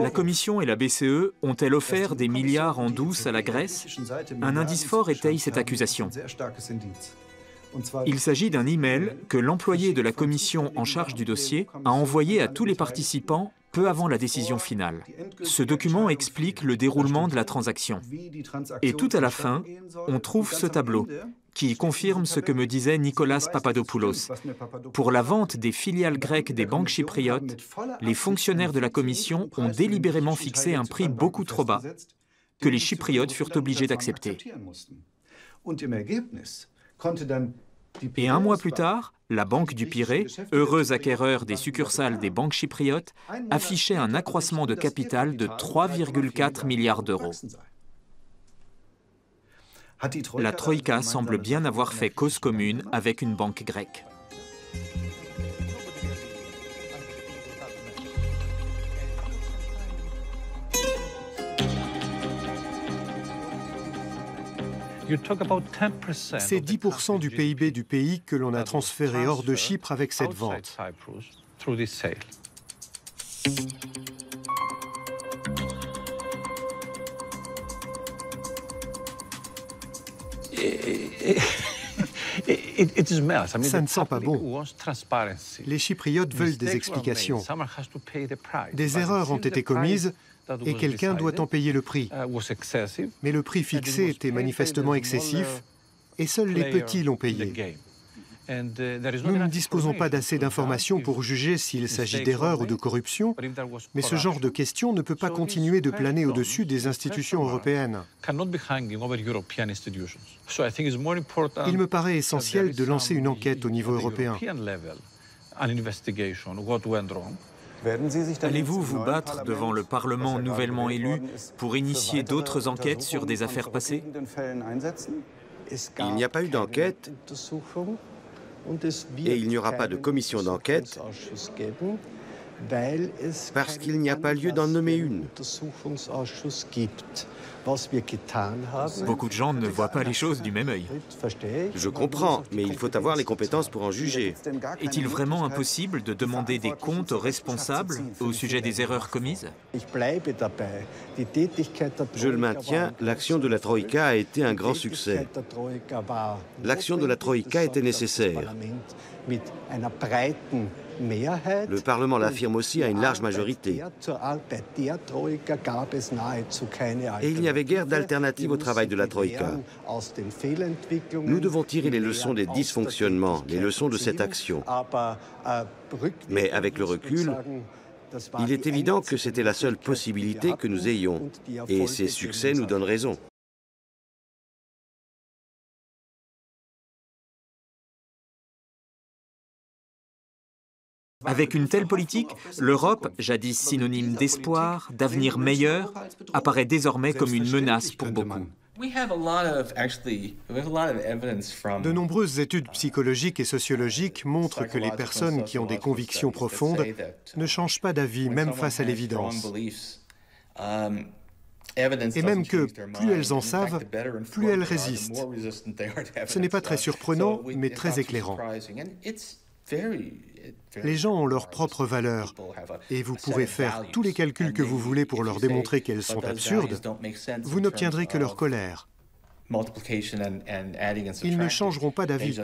La Commission et la BCE ont-elles offert des milliards en douce à la Grèce? Un indice fort étaye cette accusation. Il s'agit d'un email que l'employé de la Commission en charge du dossier a envoyé à tous les participants peu avant la décision finale. Ce document explique le déroulement de la transaction. Et tout à la fin, on trouve ce tableau qui confirme ce que me disait Nicolas Papadopoulos. Pour la vente des filiales grecques des banques chypriotes, les fonctionnaires de la Commission ont délibérément fixé un prix beaucoup trop bas, que les Chypriotes furent obligés d'accepter. Et un mois plus tard, la Banque du Pirée, heureux acquéreur des succursales des banques chypriotes, affichait un accroissement de capital de 3,4 milliards d'euros. La Troïka semble bien avoir fait cause commune avec une banque grecque. C'est 10% du PIB du pays que l'on a transféré hors de Chypre avec cette vente. Ça ne sent pas bon. Les Chypriotes veulent des explications. Des erreurs ont été commises et quelqu'un doit en payer le prix. Mais le prix fixé était manifestement excessif et seuls les petits l'ont payé. Nous ne disposons pas d'assez d'informations pour juger s'il s'agit d'erreurs ou de corruption, mais ce genre de questions ne peut pas continuer de planer au-dessus des institutions européennes. Il me paraît essentiel de lancer une enquête au niveau européen. Allez-vous vous battre devant le Parlement nouvellement élu pour initier d'autres enquêtes sur des affaires passées? Il n'y a pas eu d'enquête et il n'y aura pas de commission d'enquête parce qu'il n'y a pas lieu d'en nommer une. Beaucoup de gens ne voient pas les choses du même œil. Je comprends, mais il faut avoir les compétences pour en juger. Est-il vraiment impossible de demander des comptes aux responsables au sujet des erreurs commises? Je le maintiens, l'action de la Troïka a été un grand succès. L'action de la Troïka était nécessaire. Le Parlement l'affirme aussi à une large majorité. Et il n'y avait guère d'alternative au travail de la Troïka. Nous devons tirer les leçons des dysfonctionnements, les leçons de cette action. Mais avec le recul, il est évident que c'était la seule possibilité que nous ayons. Et ces succès nous donnent raison. Avec une telle politique, l'Europe, jadis synonyme d'espoir, d'avenir meilleur, apparaît désormais comme une menace pour beaucoup. De nombreuses études psychologiques et sociologiques montrent que les personnes qui ont des convictions profondes ne changent pas d'avis, même face à l'évidence. Et même que plus elles en savent, plus elles résistent. Ce n'est pas très surprenant, mais très éclairant. Les gens ont leurs propres valeurs, et vous pourrez faire tous les calculs que vous voulez pour leur démontrer qu'elles sont absurdes, vous n'obtiendrez que leur colère. Ils ne changeront pas d'avis.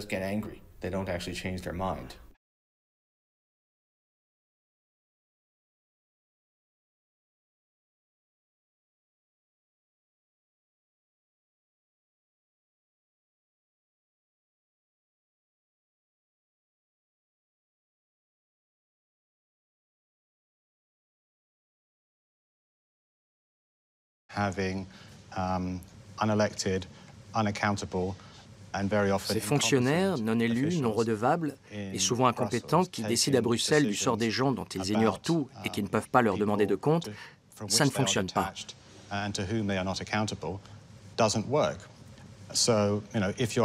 Ces fonctionnaires non élus, non redevables et souvent incompétents qui décident à Bruxelles du sort des gens dont ils ignorent tout et qui ne peuvent pas leur demander de compte, ça ne fonctionne pas.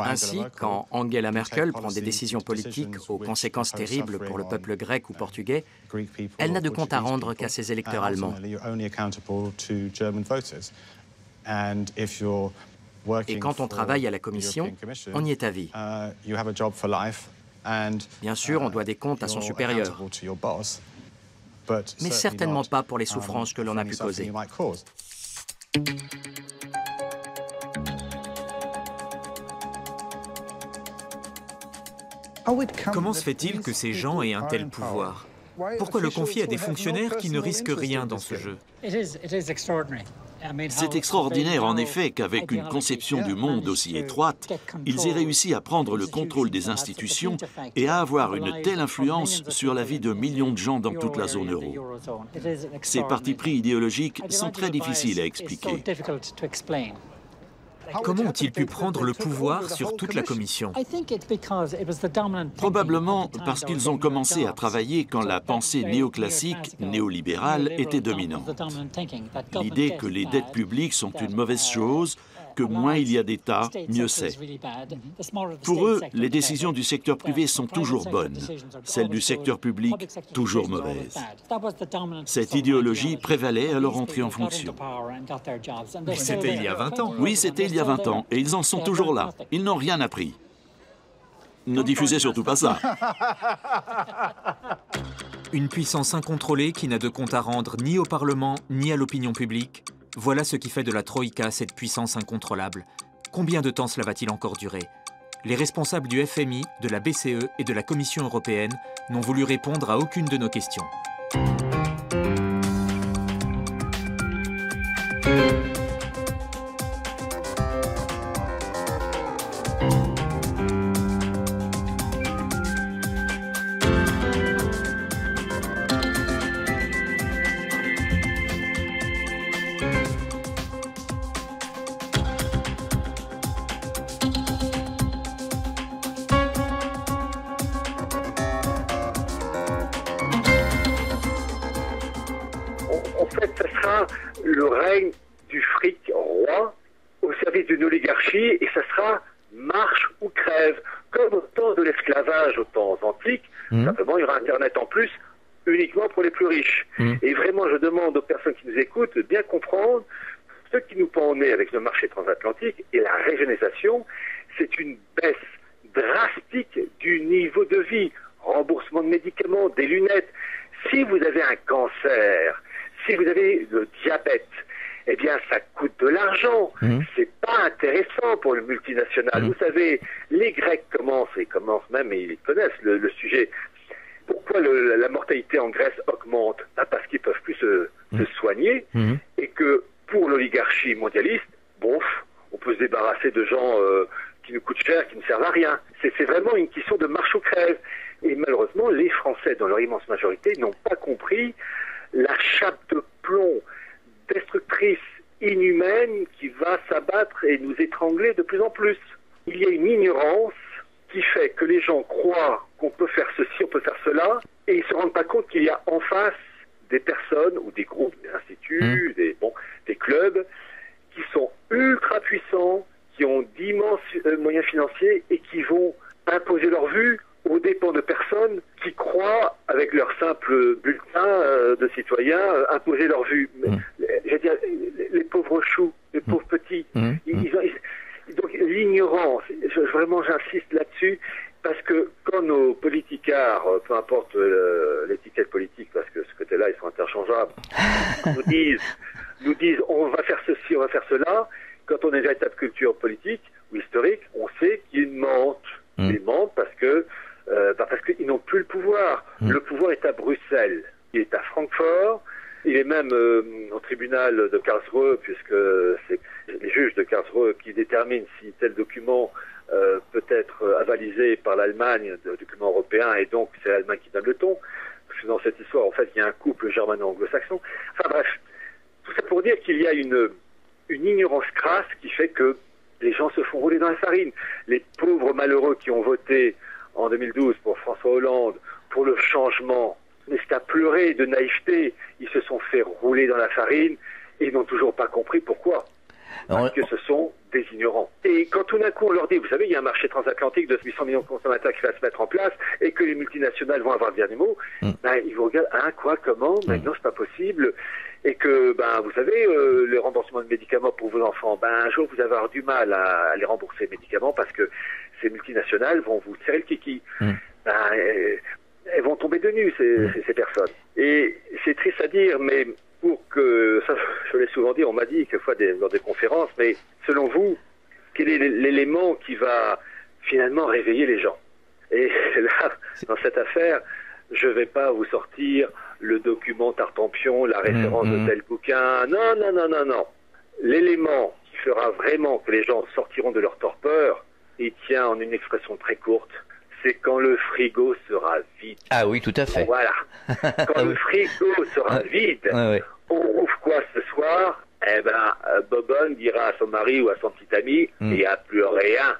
Ainsi, quand Angela Merkel prend des décisions politiques aux conséquences terribles pour le peuple grec ou portugais, elle n'a de compte à rendre qu'à ses électeurs allemands. Et quand on travaille à la Commission, on y est à vie. Bien sûr, on doit des comptes à son supérieur, mais certainement pas pour les souffrances que l'on a pu causer. Comment se fait-il que ces gens aient un tel pouvoir? Pourquoi le confier à des fonctionnaires qui ne risquent rien dans ce jeu? C'est extraordinaire en effet qu'avec une conception du monde aussi étroite, ils aient réussi à prendre le contrôle des institutions et à avoir une telle influence sur la vie de millions de gens dans toute la zone euro. Ces partis pris idéologiques sont très difficiles à expliquer. Comment ont-ils pu prendre le pouvoir sur toute la Commission? Probablement parce qu'ils ont commencé à travailler quand la pensée néoclassique, néolibérale, était dominante. L'idée que les dettes publiques sont une mauvaise chose, que moins il y a d'États, mieux c'est. Pour eux, les décisions du secteur privé sont toujours bonnes, celles du secteur public toujours mauvaises. Cette idéologie prévalait à leur entrée en fonction. Mais c'était il y a 20 ans. Oui, c'était il y a 20 ans, et ils en sont toujours là. Ils n'ont rien appris. Ne diffusez surtout pas ça. Une puissance incontrôlée qui n'a de compte à rendre ni au Parlement ni à l'opinion publique. Voilà ce qui fait de la Troïka cette puissance incontrôlable. Combien de temps cela va-t-il encore durer? Les responsables du FMI, de la BCE et de la Commission européenne n'ont voulu répondre à aucune de nos questions. sera le règne du fric roi au service d'une oligarchie, et ça sera marche ou crève, comme au temps de l'esclavage aux temps antiques. Simplement, il y aura Internet en plus, uniquement pour les plus riches. Et vraiment, je demande aux personnes qui nous écoutent de bien comprendre ce qui nous pend au nez avec le marché transatlantique et la régionalisation, c'est une baisse drastique du niveau de vie, remboursement de médicaments, des lunettes. Si vous avez un cancer, si vous avez le diabète, eh bien, ça coûte de l'argent. C'est pas intéressant pour le multinational. Vous savez, les Grecs commencent même, et ils connaissent le sujet. Pourquoi la mortalité en Grèce augmente? Parce qu'ils peuvent plus se soigner, et que pour l'oligarchie mondialiste, on peut se débarrasser de gens qui nous coûtent cher, qui ne servent à rien. C'est vraiment une question de marche ou crève. Et malheureusement, les Français, dans leur immense majorité, n'ont pas compris la chape de plomb destructrice, inhumaine, qui va s'abattre et nous étrangler de plus en plus. Il y a une ignorance qui fait que les gens croient qu'on peut faire ceci, on peut faire cela, et ils ne se rendent pas compte qu'il y a en face des personnes ou des groupes, des instituts, des clubs qui sont ultra puissants, qui ont d'immenses moyens financiers et qui vont imposer leur vue aux dépens de personnes qui croient, avec leur simple bulletin de citoyens, imposer leur vue. Je veux dire, les pauvres choux, les pauvres petits, donc l'ignorance, vraiment j'insiste là-dessus, parce que quand nos politicards, peu importe l'étiquette politique, parce que ce côté-là, ils sont interchangeables, nous disent on va faire ceci, on va faire cela, quand on a une véritable culture politique ou historique, on sait qu'ils mentent. Ils mentent parce qu'ils n'ont plus le pouvoir. Le pouvoir est à Bruxelles, il est à Francfort, il est même au tribunal de Karlsruhe, puisque c'est les juges de Karlsruhe qui déterminent si tel document peut être avalisé par l'Allemagne, de document européen, et donc c'est l'Allemagne qui donne le ton. Parce que dans cette histoire, en fait, il y a un couple germano-anglo-saxon. Enfin bref, tout ça pour dire qu'il y a une ignorance crasse qui fait que les gens se font rouler dans la farine. Les pauvres malheureux qui ont voté en 2012 pour François Hollande, pour le changement, mais c'est à pleurer de naïveté. Ils se sont fait rouler dans la farine et ils n'ont toujours pas compris pourquoi. Parce que ce sont des ignorants. Et quand tout d'un coup on leur dit, vous savez, il y a un marché transatlantique de 800 millions de consommateurs qui va se mettre en place et que les multinationales vont avoir le dernier mot, ils vous regardent, quoi, comment, non, c'est pas possible. Et que, vous savez, le remboursement de médicaments pour vos enfants, un jour vous allez avoir du mal à les rembourser les médicaments parce que ces multinationales vont vous tirer le kiki. Elles vont tomber de nu, ces personnes. Et c'est triste à dire, mais pour que, ça je l'ai souvent dit, on m'a dit quelquefois dans des conférences, mais selon vous, quel est l'élément qui va finalement réveiller les gens? Et là, dans cette affaire, je ne vais pas vous sortir le document Tartampion, la référence de tel bouquin. Non. L'élément qui fera vraiment que les gens sortiront de leur torpeur, il tient en une expression très courte, c'est quand le frigo sera vide. Ah oui, tout à fait. Voilà. Quand le frigo sera vide, on ouvre quoi ce soir? Bobonne dira à son mari ou à son petit ami, il n'y a plus rien.